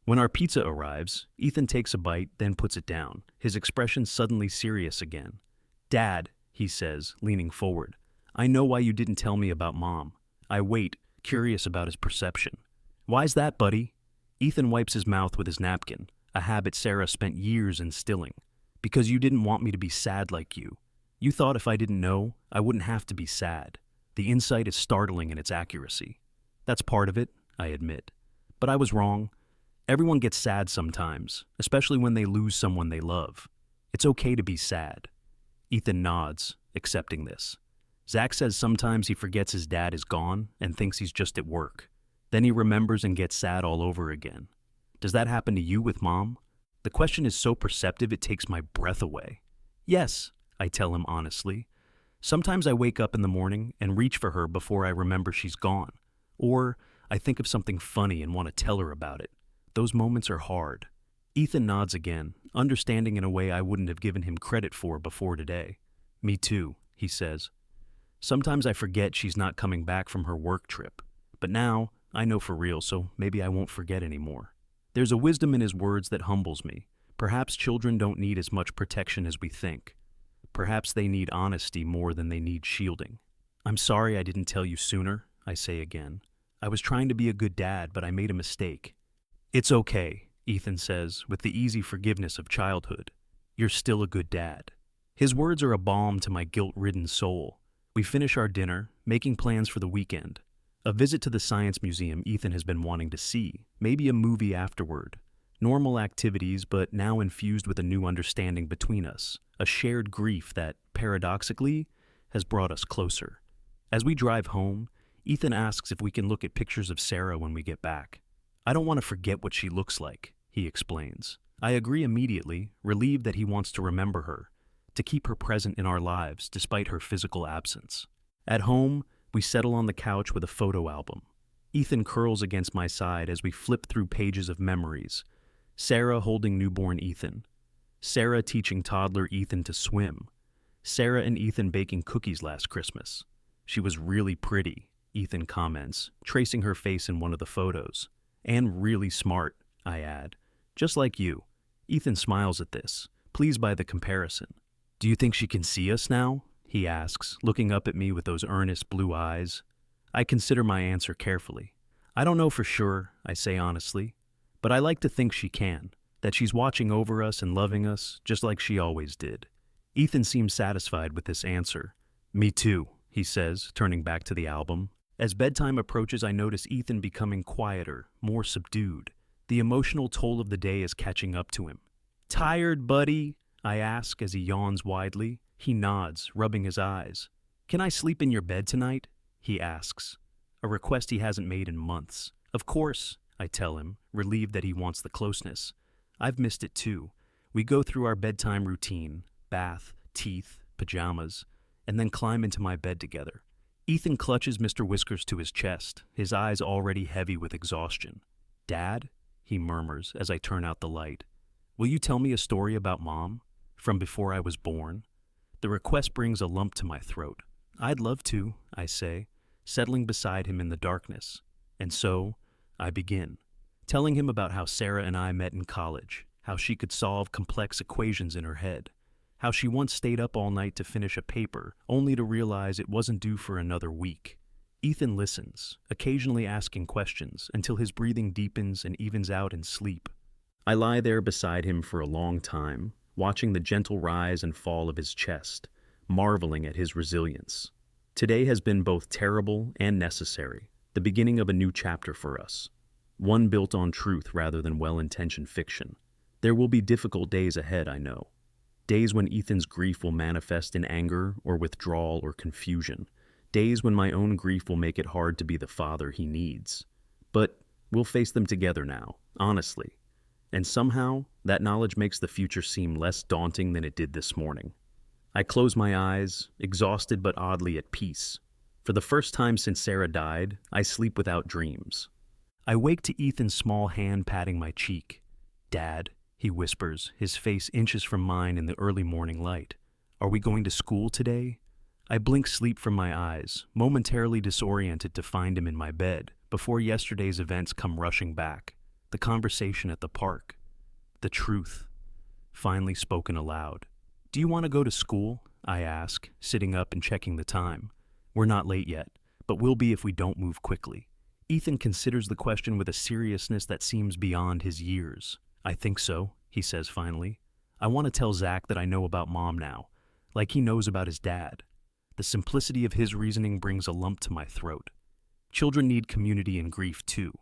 When our pizza arrives, Ethan takes a bite, then puts it down, his expression suddenly serious again. Dad, he says, leaning forward, I know why you didn't tell me about Mom. I wait, curious about his perception. Why's that, buddy? Ethan wipes his mouth with his napkin, a habit Sarah spent years instilling. Because you didn't want me to be sad like you. You thought if I didn't know, I wouldn't have to be sad. The insight is startling in its accuracy. That's part of it, I admit. But I was wrong. Everyone gets sad sometimes, especially when they lose someone they love. It's okay to be sad. Ethan nods, accepting this. Zach says sometimes he forgets his dad is gone and thinks he's just at work. Then he remembers and gets sad all over again. Does that happen to you with Mom? The question is so perceptive it takes my breath away. Yes, I tell him honestly. Sometimes I wake up in the morning and reach for her before I remember she's gone. Or I think of something funny and want to tell her about it. Those moments are hard. Ethan nods again, understanding in a way I wouldn't have given him credit for before today. Me too, he says. Sometimes I forget she's not coming back from her work trip. But now, I know for real, so maybe I won't forget anymore. There's a wisdom in his words that humbles me. Perhaps children don't need as much protection as we think. Perhaps they need honesty more than they need shielding. I'm sorry I didn't tell you sooner, I say again. I was trying to be a good dad, but I made a mistake. It's okay, Ethan says, with the easy forgiveness of childhood. You're still a good dad. His words are a balm to my guilt-ridden soul. We We finish our dinner, making plans for the weekend. A visit to the science museum Ethan has been wanting to see, maybe a movie afterward. Normal activities, but now infused with a new understanding between us, a shared grief that, paradoxically, has brought us closer. As we drive home, Ethan asks if we can look at pictures of Sarah when we get back. I don't want to forget what she looks like, he explains. I agree immediately, relieved that he wants to remember her, to keep her present in our lives despite her physical absence. At home, we settle on the couch with a photo album. Ethan curls against my side as we flip through pages of memories. Sarah holding newborn Ethan. Sarah teaching toddler Ethan to swim. Sarah and Ethan baking cookies last Christmas. She was really pretty, Ethan comments, tracing her face in one of the photos. And really smart, I add. Just like you. Ethan smiles at this, pleased by the comparison. Do you think she can see us now? He asks, looking up at me with those earnest blue eyes. I consider my answer carefully. I don't know for sure, I say honestly, but I like to think she can, that she's watching over us and loving us just like she always did. Ethan seems satisfied with this answer. Me too, he says, turning back to the album. As bedtime approaches, I notice Ethan becoming quieter, more subdued. The emotional toll of the day is catching up to him. Tired, buddy? I ask as he yawns widely. He nods, rubbing his eyes. Can I sleep in your bed tonight? He asks, a request he hasn't made in months. Of course, I tell him, relieved that he wants the closeness. I've missed it too. We go through our bedtime routine, bath, teeth, pajamas, and then climb into my bed together. Ethan clutches Mr. Whiskers to his chest, his eyes already heavy with exhaustion. Dad? He murmurs as I turn out the light. Will you tell me a story about Mom? From before I was born? The request brings a lump to my throat. I'd love to, I say, settling beside him in the darkness. And so, I begin, telling him about how Sarah and I met in college, how she could solve complex equations in her head, how she once stayed up all night to finish a paper, only to realize it wasn't due for another week. Ethan listens, occasionally asking questions, until his breathing deepens and evens out in sleep. I lie there beside him for a long time, watching the gentle rise and fall of his chest, marveling at his resilience. Today has been both terrible and necessary, the beginning of a new chapter for us, one built on truth rather than well-intentioned fiction. There will be difficult days ahead, I know. Days when Ethan's grief will manifest in anger or withdrawal or confusion. Days when my own grief will make it hard to be the father he needs. But we'll face them together now, honestly. And somehow, that knowledge makes the future seem less daunting than it did this morning. I close my eyes, exhausted but oddly at peace. For the first time since Sarah died, I sleep without dreams. I wake to Ethan's small hand patting my cheek. Dad, he whispers, his face inches from mine in the early morning light. Are we going to school today? I blink sleep from my eyes, momentarily disoriented to find him in my bed, before yesterday's events come rushing back. The conversation at the park. The truth. Finally spoken aloud. Do you want to go to school? I ask, sitting up and checking the time. We're not late yet, but we'll be if we don't move quickly. Ethan considers the question with a seriousness that seems beyond his years. I think so, he says finally. I want to tell Zach that I know about Mom now, like he knows about his dad. The simplicity of his reasoning brings a lump to my throat. Children need community in grief too.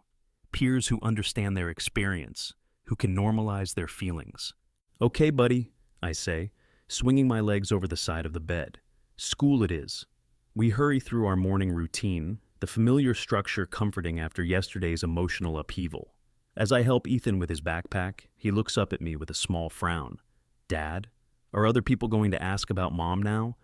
Peers who understand their experience, who can normalize their feelings. Okay, buddy, I say, swinging my legs over the side of the bed. School it is. We hurry through our morning routine, the familiar structure comforting after yesterday's emotional upheaval. As I help Ethan with his backpack, he looks up at me with a small frown. Dad, are other people going to ask about Mom now?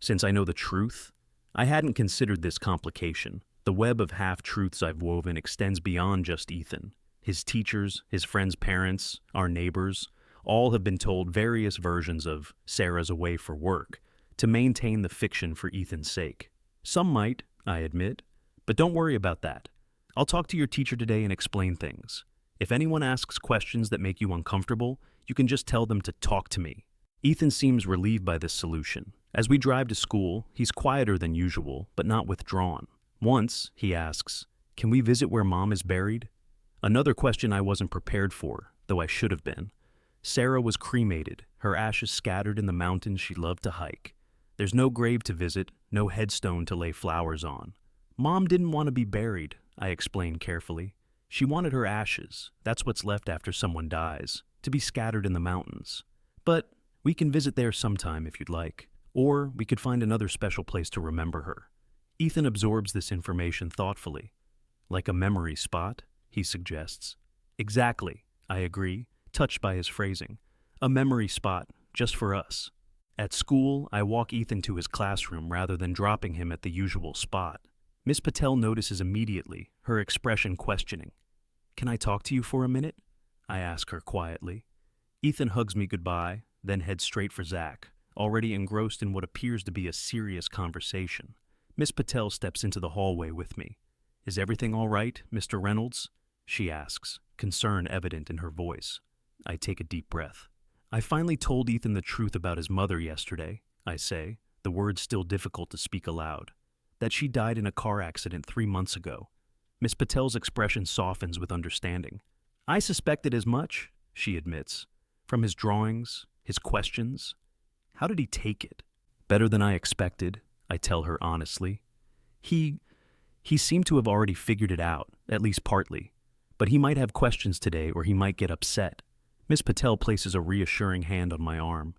Since I know the truth? I hadn't considered this complication. The web of half-truths I've woven extends beyond just Ethan. His teachers, his friends' parents, our neighbors, all have been told various versions of Sarah's away for work to maintain the fiction for Ethan's sake. Some might, I admit, but don't worry about that. I'll talk to your teacher today and explain things. If anyone asks questions that make you uncomfortable, you can just tell them to talk to me. Ethan seems relieved by this solution. As we drive to school, he's quieter than usual, but not withdrawn. Once, he asks, "Can we visit where Mom is buried?" Another question I wasn't prepared for, though I should have been. Sarah was cremated, her ashes scattered in the mountains she loved to hike. There's no grave to visit, no headstone to lay flowers on. Mom didn't want to be buried, I explained carefully. She wanted her ashes, that's what's left after someone dies, to be scattered in the mountains. But we can visit there sometime if you'd like, or we could find another special place to remember her. Ethan absorbs this information thoughtfully. Like a memory spot, he suggests. Exactly, I agree, touched by his phrasing. A memory spot, just for us. At school, I walk Ethan to his classroom rather than dropping him at the usual spot. Miss Patel notices immediately, her expression questioning. Can I talk to you for a minute? I ask her quietly. Ethan hugs me goodbye, then heads straight for Zach, already engrossed in what appears to be a serious conversation. Miss Patel steps into the hallway with me. Is everything all right, Mr. Reynolds? She asks, concern evident in her voice. I take a deep breath. I finally told Ethan the truth about his mother yesterday, I say, the words still difficult to speak aloud. That she died in a car accident 3 months ago. Miss Patel's expression softens with understanding. I suspected as much, she admits. From his drawings, his questions. How did he take it? Better than I expected, I tell her honestly. He seemed to have already figured it out, at least partly. But he might have questions today or he might get upset. Miss Patel places a reassuring hand on my arm.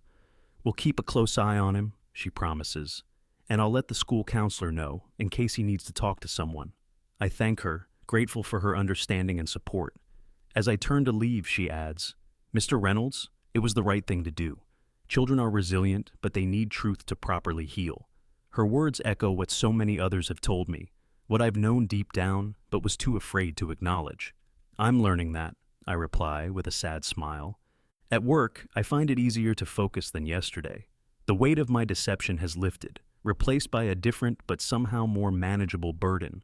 We'll keep a close eye on him, she promises. And I'll let the school counselor know, in case he needs to talk to someone. I thank her, grateful for her understanding and support. As I turn to leave, she adds, Mr. Reynolds, it was the right thing to do. Children are resilient, but they need truth to properly heal. Her words echo what so many others have told me, what I've known deep down, but was too afraid to acknowledge. I'm learning that, I reply with a sad smile. At work, I find it easier to focus than yesterday. The weight of my deception has lifted, replaced by a different but somehow more manageable burden,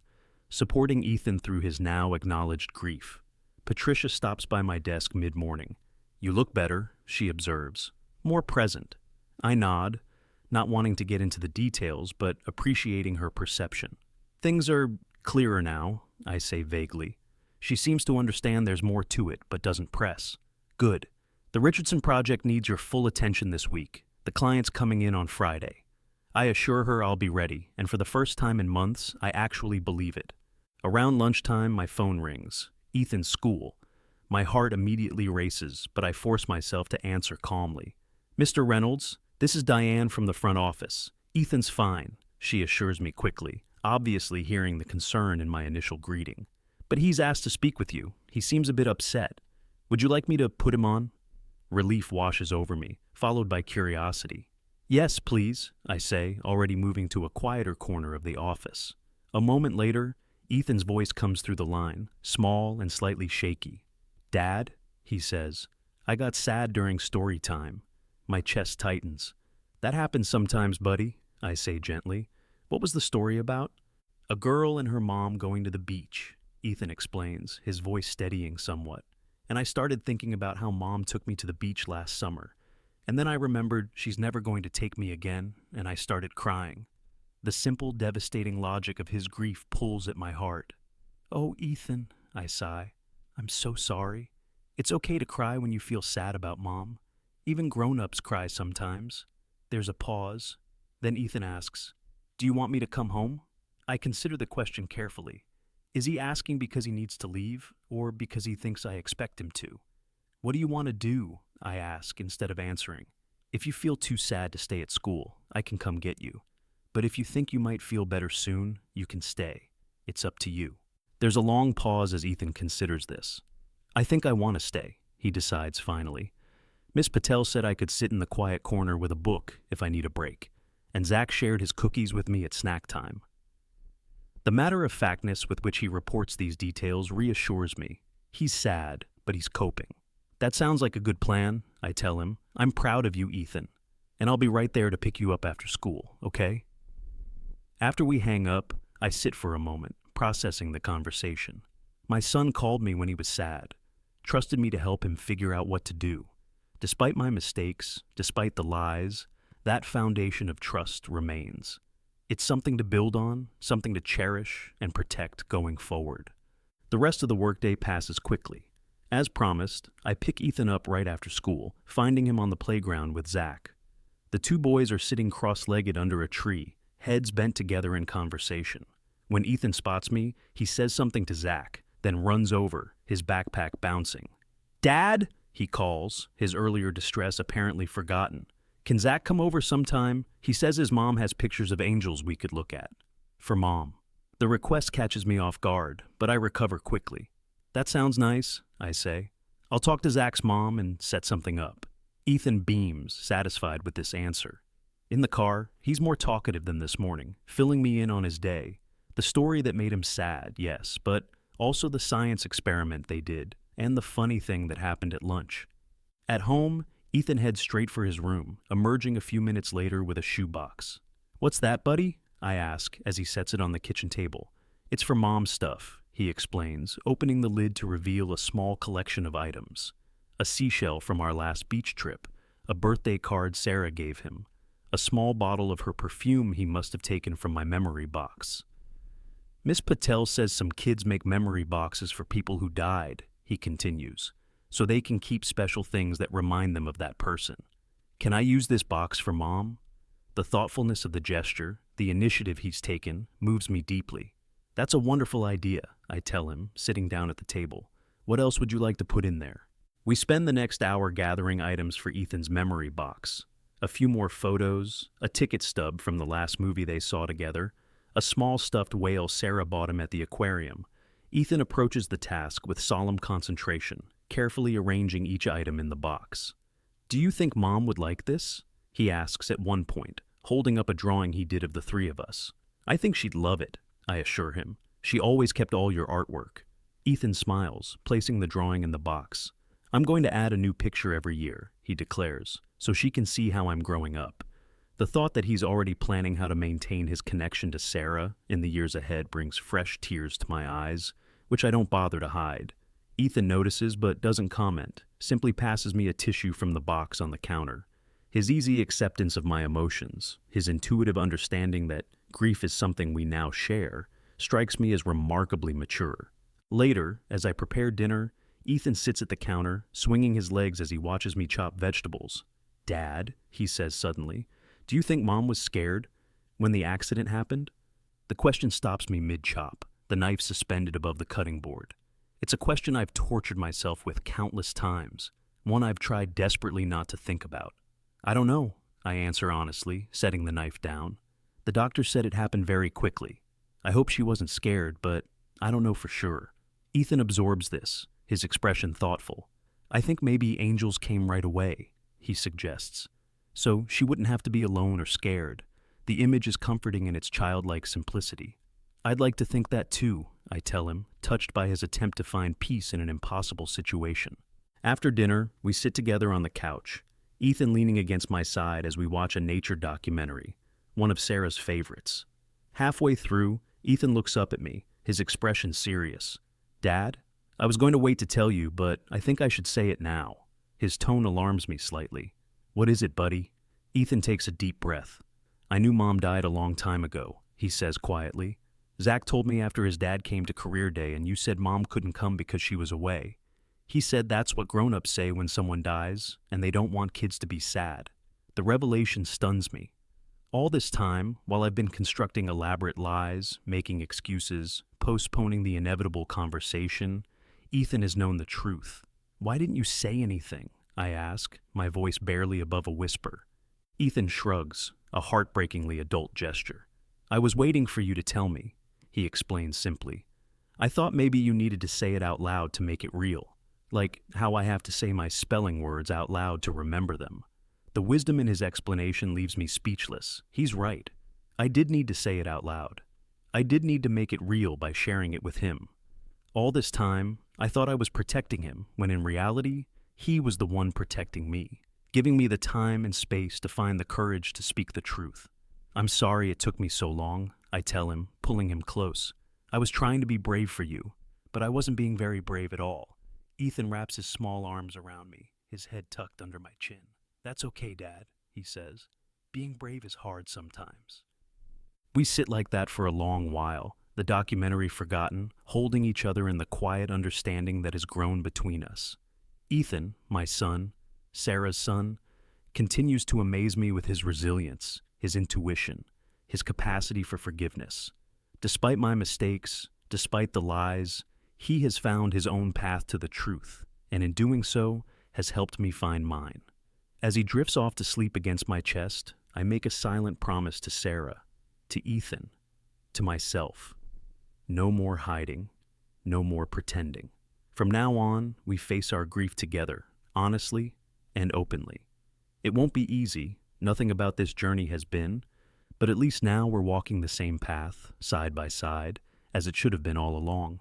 supporting Ethan through his now acknowledged grief. Patricia stops by my desk mid-morning. You look better, she observes. More present. I nod, not wanting to get into the details, but appreciating her perception. Things are clearer now, I say vaguely. She seems to understand there's more to it, but doesn't press. Good. The Richardson project needs your full attention this week. The client's coming in on Friday. I assure her I'll be ready, and for the first time in months, I actually believe it. Around lunchtime, my phone rings. Ethan's school. My heart immediately races, but I force myself to answer calmly. Mr. Reynolds, this is Diane from the front office. Ethan's fine, she assures me quickly, obviously hearing the concern in my initial greeting. But he's asked to speak with you. He seems a bit upset. Would you like me to put him on? Relief washes over me, followed by curiosity. Yes, please, I say, already moving to a quieter corner of the office. A moment later, Ethan's voice comes through the line, small and slightly shaky. Dad, he says, I got sad during story time. My chest tightens. That happens sometimes, buddy, I say gently. What was the story about? A girl and her mom going to the beach, Ethan explains, his voice steadying somewhat. And I started thinking about how Mom took me to the beach last summer. And then I remembered she's never going to take me again, and I started crying. The simple, devastating logic of his grief pulls at my heart. Oh, Ethan, I sigh. I'm so sorry. It's okay to cry when you feel sad about Mom. Even grown-ups cry sometimes. There's a pause. Then Ethan asks, Do you want me to come home? I consider the question carefully. Is he asking because he needs to leave, or because he thinks I expect him to? What do you want to do? I ask instead of answering. If you feel too sad to stay at school, I can come get you. But if you think you might feel better soon, you can stay. It's up to you. There's a long pause as Ethan considers this. I think I want to stay, he decides finally. Miss Patel said I could sit in the quiet corner with a book if I need a break, and Zach shared his cookies with me at snack time. The matter-of-factness with which he reports these details reassures me. He's sad, but he's coping. That sounds like a good plan, I tell him. I'm proud of you, Ethan. And I'll be right there to pick you up after school, okay? After we hang up, I sit for a moment, processing the conversation. My son called me when he was sad, trusted me to help him figure out what to do. Despite my mistakes, despite the lies, that foundation of trust remains. It's something to build on, something to cherish and protect going forward. The rest of the workday passes quickly. As promised, I pick Ethan up right after school, finding him on the playground with Zach. The two boys are sitting cross-legged under a tree, heads bent together in conversation. When Ethan spots me, he says something to Zach, then runs over, his backpack bouncing. "Dad!" he calls, his earlier distress apparently forgotten. "Can Zach come over sometime? He says his mom has pictures of angels we could look at." For Mom. The request catches me off guard, but I recover quickly. "That sounds nice," I say. "I'll talk to Zach's mom and set something up." Ethan beams, satisfied with this answer. In the car, he's more talkative than this morning, filling me in on his day. The story that made him sad, yes, but also the science experiment they did, and the funny thing that happened at lunch. At home, Ethan heads straight for his room, emerging a few minutes later with a shoebox. "What's that, buddy?" I ask as he sets it on the kitchen table. "It's for Mom's stuff," he explains, opening the lid to reveal a small collection of items. A seashell from our last beach trip, a birthday card Sarah gave him, a small bottle of her perfume he must have taken from my memory box. "Miss Patel says some kids make memory boxes for people who died," he continues, "so they can keep special things that remind them of that person. Can I use this box for Mom?" The thoughtfulness of the gesture, the initiative he's taken, moves me deeply. "That's a wonderful idea," I tell him, sitting down at the table. "What else would you like to put in there?" We spend the next hour gathering items for Ethan's memory box. A few more photos, a ticket stub from the last movie they saw together, a small stuffed whale Sarah bought him at the aquarium. Ethan approaches the task with solemn concentration, carefully arranging each item in the box. "Do you think Mom would like this?" he asks at one point, holding up a drawing he did of the three of us. "I think she'd love it," I assure him. "She always kept all your artwork." Ethan smiles, placing the drawing in the box. "I'm going to add a new picture every year," he declares, "so she can see how I'm growing up." The thought that he's already planning how to maintain his connection to Sarah in the years ahead brings fresh tears to my eyes, which I don't bother to hide. Ethan notices but doesn't comment, simply passes me a tissue from the box on the counter. His easy acceptance of my emotions, his intuitive understanding that grief is something we now share, strikes me as remarkably mature. Later, as I prepare dinner, Ethan sits at the counter, swinging his legs as he watches me chop vegetables. "Dad," he says suddenly, "do you think Mom was scared when the accident happened?" The question stops me mid-chop, the knife suspended above the cutting board. It's a question I've tortured myself with countless times, one I've tried desperately not to think about. "I don't know," I answer honestly, setting the knife down. "The doctor said it happened very quickly. I hope she wasn't scared, but I don't know for sure." Ethan absorbs this, his expression thoughtful. "I think maybe angels came right away," he suggests. "So she wouldn't have to be alone or scared. The image is comforting in its childlike simplicity." "I'd like to think that too," I tell him, touched by his attempt to find peace in an impossible situation. After dinner, we sit together on the couch, Ethan leaning against my side as we watch a nature documentary, one of Sarah's favorites. Halfway through, Ethan looks up at me, his expression serious. "Dad, I was going to wait to tell you, but I think I should say it now." His tone alarms me slightly. "What is it, buddy?" Ethan takes a deep breath. "I knew Mom died a long time ago," he says quietly. "Zach told me after his dad came to career day and you said Mom couldn't come because she was away. He said that's what grown-ups say when someone dies, and they don't want kids to be sad. The revelation stuns me. All this time, while I've been constructing elaborate lies, making excuses, postponing the inevitable conversation, Ethan has known the truth. "Why didn't you say anything?" I ask, my voice barely above a whisper. Ethan shrugs, a heartbreakingly adult gesture. "I was waiting for you to tell me," he explains simply. "I thought maybe you needed to say it out loud to make it real. Like how I have to say my spelling words out loud to remember them." The wisdom in his explanation leaves me speechless. He's right. I did need to say it out loud. I did need to make it real by sharing it with him. All this time, I thought I was protecting him, when in reality, he was the one protecting me, giving me the time and space to find the courage to speak the truth. "I'm sorry it took me so long," I tell him, pulling him close. "I was trying to be brave for you, but I wasn't being very brave at all." Ethan wraps his small arms around me, his head tucked under my chin. "That's okay, Dad," he says. "Being brave is hard sometimes." We sit like that for a long while, the documentary forgotten, holding each other in the quiet understanding that has grown between us. Ethan, my son, Sarah's son, continues to amaze me with his resilience, his intuition, his capacity for forgiveness. Despite my mistakes, despite the lies, he has found his own path to the truth, and in doing so, has helped me find mine. As he drifts off to sleep against my chest, I make a silent promise to Sarah, to Ethan, to myself. No more hiding, no more pretending. From now on, we face our grief together, honestly and openly. It won't be easy, nothing about this journey has been, but at least now we're walking the same path, side by side, as it should have been all along.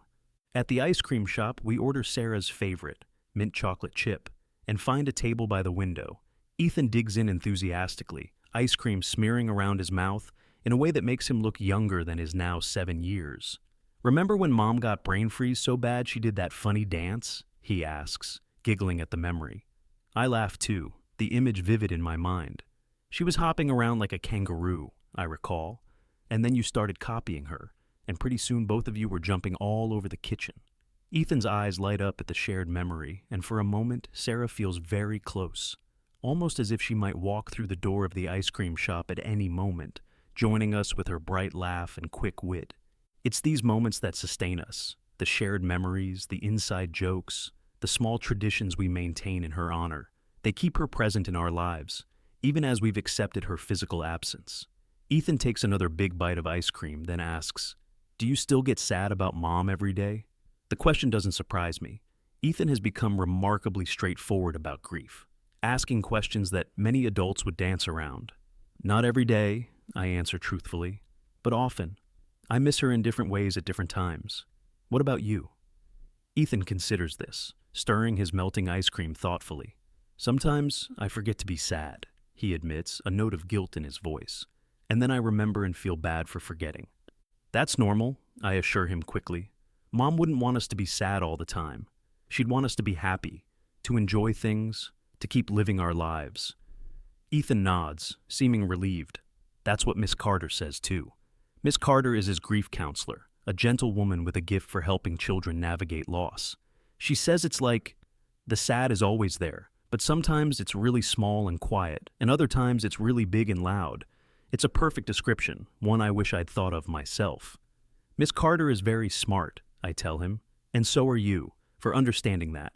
At the ice cream shop, we order Sarah's favorite, mint chocolate chip, and find a table by the window. Ethan digs in enthusiastically, ice cream smearing around his mouth in a way that makes him look younger than his now 7 years. "Remember when Mom got brain freeze so bad she did that funny dance?" he asks, giggling at the memory. I laugh too, the image vivid in my mind. She was hopping around like a kangaroo, I recall, and then you started copying her, and pretty soon both of you were jumping all over the kitchen. Ethan's eyes light up at the shared memory, and for a moment, Sarah feels very close, almost as if she might walk through the door of the ice cream shop at any moment, joining us with her bright laugh and quick wit. It's these moments that sustain us, the shared memories, the inside jokes, the small traditions we maintain in her honor. They keep her present in our lives, even as we've accepted her physical absence. Ethan takes another big bite of ice cream, then asks, "Do you still get sad about Mom every day?" The question doesn't surprise me. Ethan has become remarkably straightforward about grief, asking questions that many adults would dance around. "Not every day," I answer truthfully, "but often. I miss her in different ways at different times. What about you?" Ethan considers this, stirring his melting ice cream thoughtfully. "Sometimes I forget to be sad," he admits, a note of guilt in his voice. "And then I remember and feel bad for forgetting." "That's normal," I assure him quickly. "Mom wouldn't want us to be sad all the time. She'd want us to be happy, to enjoy things, to keep living our lives." Ethan nods, seeming relieved. That's what Miss Carter says too. Miss Carter is his grief counselor, a gentle woman with a gift for helping children navigate loss. She says it's like, the sad is always there, but sometimes it's really small and quiet, and other times it's really big and loud. It's a perfect description, one I wish I'd thought of myself. Miss Carter is very smart, I tell him, and so are you, for understanding that.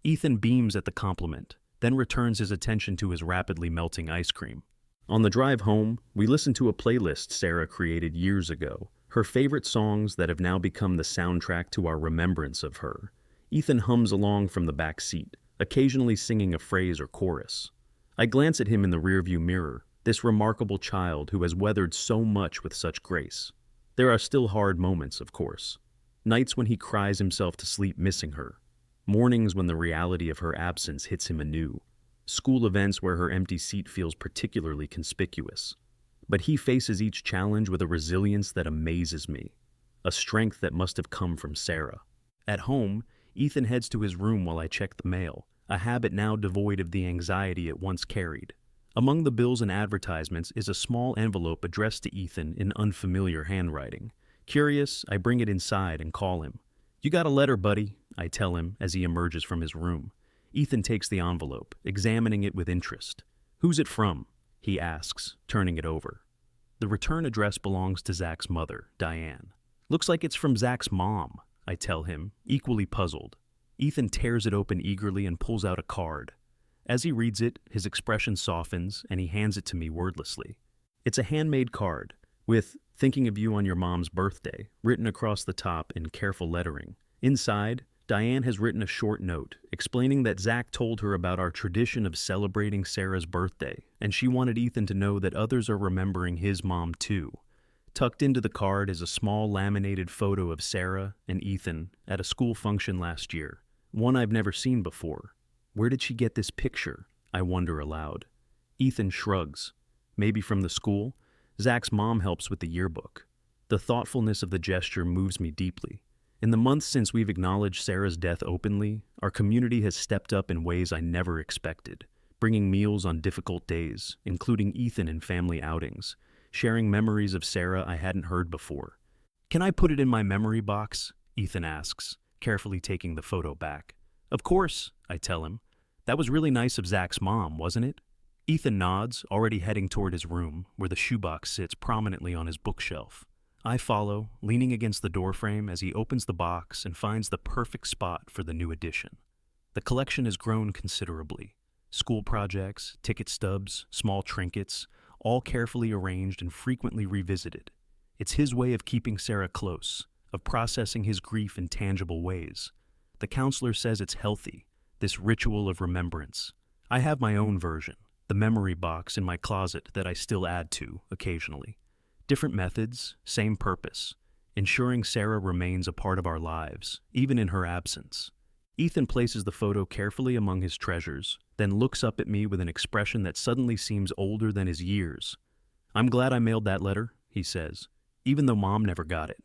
Ethan beams at the compliment, then returns his attention to his rapidly melting ice cream. On the drive home, we listen to a playlist Sarah created years ago, her favorite songs that have now become the soundtrack to our remembrance of her. Ethan hums along from the back seat, occasionally singing a phrase or chorus. I glance at him in the rearview mirror, this remarkable child who has weathered so much with such grace. There are still hard moments, of course. Nights when he cries himself to sleep missing her. Mornings when the reality of her absence hits him anew. School events where her empty seat feels particularly conspicuous. But he faces each challenge with a resilience that amazes me, a strength that must have come from Sarah. At home, Ethan heads to his room while I check the mail, a habit now devoid of the anxiety it once carried. Among the bills and advertisements is a small envelope addressed to Ethan in unfamiliar handwriting. Curious, I bring it inside and call him. "You got a letter, buddy," I tell him as he emerges from his room. Ethan takes the envelope, examining it with interest. "Who's it from?" he asks, turning it over. The return address belongs to Zach's mother, Diane. "Looks like it's from Zach's mom," I tell him, equally puzzled. Ethan tears it open eagerly and pulls out a card. As he reads it, his expression softens and he hands it to me wordlessly. It's a handmade card, with "Thinking of you on your mom's birthday" written across the top in careful lettering. Inside, Diane has written a short note explaining that Zach told her about our tradition of celebrating Sarah's birthday, and she wanted Ethan to know that others are remembering his mom too. Tucked into the card is a small laminated photo of Sarah and Ethan at a school function last year, one I've never seen before. Where did she get this picture? I wonder aloud. Ethan shrugs. Maybe from the school? Zach's mom helps with the yearbook. The thoughtfulness of the gesture moves me deeply. In the months since we've acknowledged Sarah's death openly, our community has stepped up in ways I never expected, bringing meals on difficult days, including Ethan in family outings, sharing memories of Sarah I hadn't heard before. "Can I put it in my memory box?" Ethan asks, carefully taking the photo back. "Of course," I tell him. "That was really nice of Zach's mom, wasn't it?" Ethan nods, already heading toward his room, where the shoebox sits prominently on his bookshelf. I follow, leaning against the doorframe as he opens the box and finds the perfect spot for the new edition. The collection has grown considerably. School projects, ticket stubs, small trinkets, all carefully arranged and frequently revisited. It's his way of keeping Sarah close, of processing his grief in tangible ways. The counselor says it's healthy, this ritual of remembrance. I have my own version, the memory box in my closet that I still add to occasionally. Different methods, same purpose, ensuring Sarah remains a part of our lives, even in her absence. Ethan places the photo carefully among his treasures, then looks up at me with an expression that suddenly seems older than his years. "I'm glad I mailed that letter," he says, "even though Mom never got it."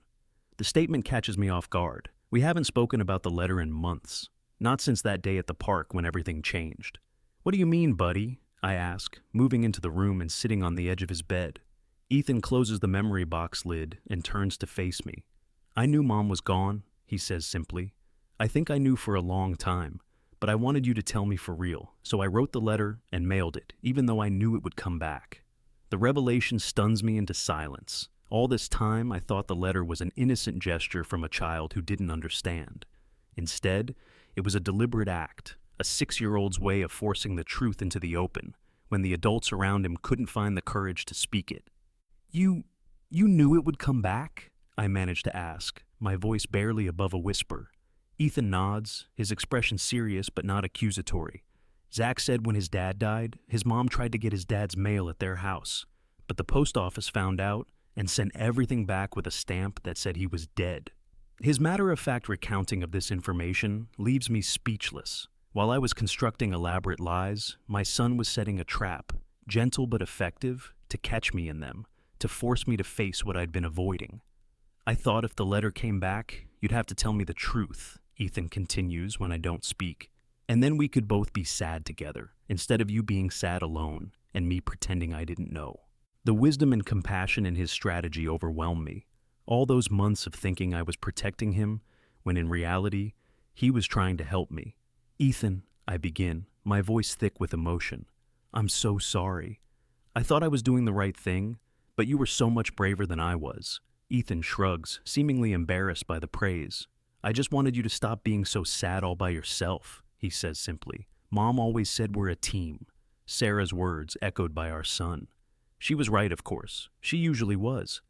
The statement catches me off guard. We haven't spoken about the letter in months, not since that day at the park when everything changed. "What do you mean, buddy?" I ask, moving into the room and sitting on the edge of his bed. Ethan closes the memory box lid and turns to face me. "I knew Mom was gone," he says simply. "I think I knew for a long time, but I wanted you to tell me for real, so I wrote the letter and mailed it, even though I knew it would come back." The revelation stuns me into silence. All this time, I thought the letter was an innocent gesture from a child who didn't understand. Instead, it was a deliberate act, a 6-year-old's way of forcing the truth into the open, when the adults around him couldn't find the courage to speak it. You knew it would come back?" I managed to ask, my voice barely above a whisper. Ethan nods, his expression serious but not accusatory. "Zach said when his dad died, his mom tried to get his dad's mail at their house, but the post office found out and sent everything back with a stamp that said he was dead." His matter-of-fact recounting of this information leaves me speechless. While I was constructing elaborate lies, my son was setting a trap, gentle but effective, to catch me in them, to force me to face what I'd been avoiding. "I thought if the letter came back, you'd have to tell me the truth," Ethan continues when I don't speak. "And then we could both be sad together, instead of you being sad alone, and me pretending I didn't know." The wisdom and compassion in his strategy overwhelmed me. All those months of thinking I was protecting him, when in reality, he was trying to help me. "Ethan," I begin, my voice thick with emotion. "I'm so sorry. I thought I was doing the right thing, but you were so much braver than I was." Ethan shrugs, seemingly embarrassed by the praise. "I just wanted you to stop being so sad all by yourself," he says simply. "Mom always said we're a team." Sarah's words echoed by our son. She was right, of course. She usually was.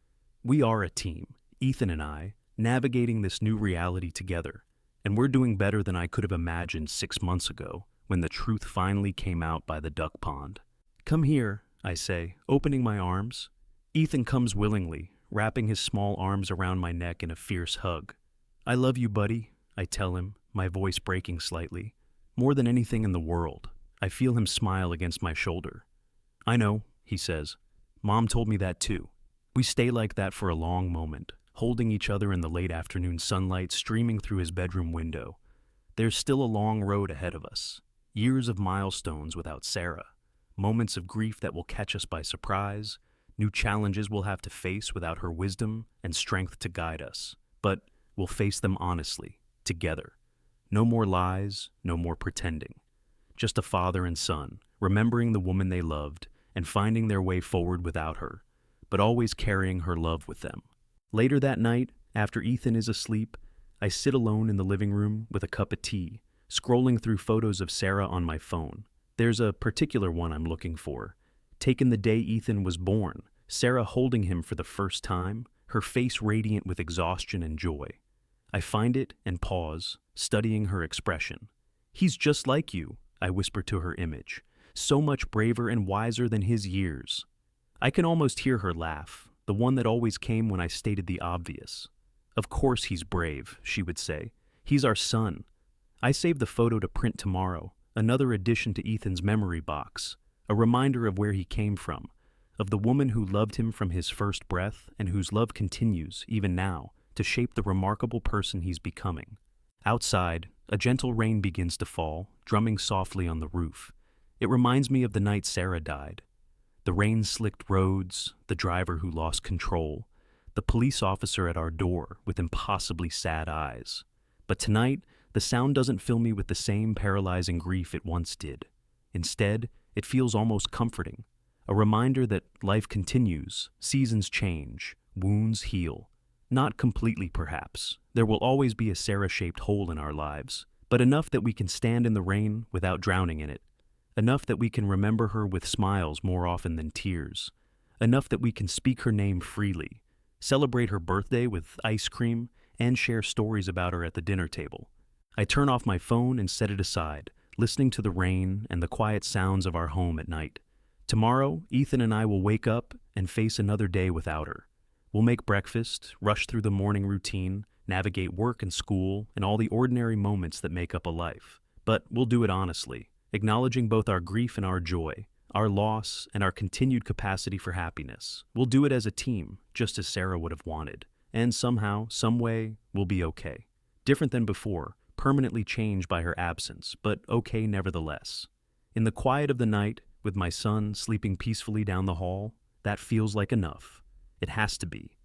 We are a team, Ethan and I, navigating this new reality together. And we're doing better than I could have imagined 6 months ago, when the truth finally came out by the duck pond. "Come here," I say, opening my arms. Ethan comes willingly, wrapping his small arms around my neck in a fierce hug. "I love you, buddy," I tell him, my voice breaking slightly. "More than anything in the world." I feel him smile against my shoulder. "I know," he says. "Mom told me that too." We stay like that for a long moment, holding each other in the late afternoon sunlight streaming through his bedroom window. There's still a long road ahead of us, years of milestones without Sarah, moments of grief that will catch us by surprise, new challenges we'll have to face without her wisdom and strength to guide us. But we'll face them honestly, together. No more lies, no more pretending. Just a father and son, remembering the woman they loved and finding their way forward without her, but always carrying her love with them. Later that night, after Ethan is asleep, I sit alone in the living room with a cup of tea, scrolling through photos of Sarah on my phone. There's a particular one I'm looking for. Taken the day Ethan was born, Sarah holding him for the first time, her face radiant with exhaustion and joy. I find it and pause, studying her expression. "He's just like you," I whisper to her image, "so much braver and wiser than his years." I can almost hear her laugh, the one that always came when I stated the obvious. "Of course he's brave," she would say. "He's our son." I saved the photo to print tomorrow, another addition to Ethan's memory box, a reminder of where he came from, of the woman who loved him from his first breath and whose love continues, even now, to shape the remarkable person he's becoming. Outside, a gentle rain begins to fall, drumming softly on the roof. It reminds me of the night Sarah died. The rain-slicked roads, the driver who lost control, the police officer at our door with impossibly sad eyes. But tonight, the sound doesn't fill me with the same paralyzing grief it once did. Instead, It feels almost comforting, a reminder that life continues, seasons change, wounds heal. Not completely, perhaps. There will always be a Sarah-shaped hole in our lives, but enough that we can stand in the rain without drowning in it. Enough that we can remember her with smiles more often than tears. Enough that we can speak her name freely, celebrate her birthday with ice cream, and share stories about her at the dinner table. I turn off my phone and set it aside, listening to the rain and the quiet sounds of our home at night. Tomorrow, Ethan and I will wake up and face another day without her. We'll make breakfast, rush through the morning routine, navigate work and school, and all the ordinary moments that make up a life. But we'll do it honestly, acknowledging both our grief and our joy, our loss and our continued capacity for happiness. We'll do it as a team, just as Sarah would have wanted. And somehow, some way, we'll be okay. Different than before, permanently changed by her absence, but okay nevertheless. In the quiet of the night, with my son sleeping peacefully down the hall, that feels like enough. It has to be.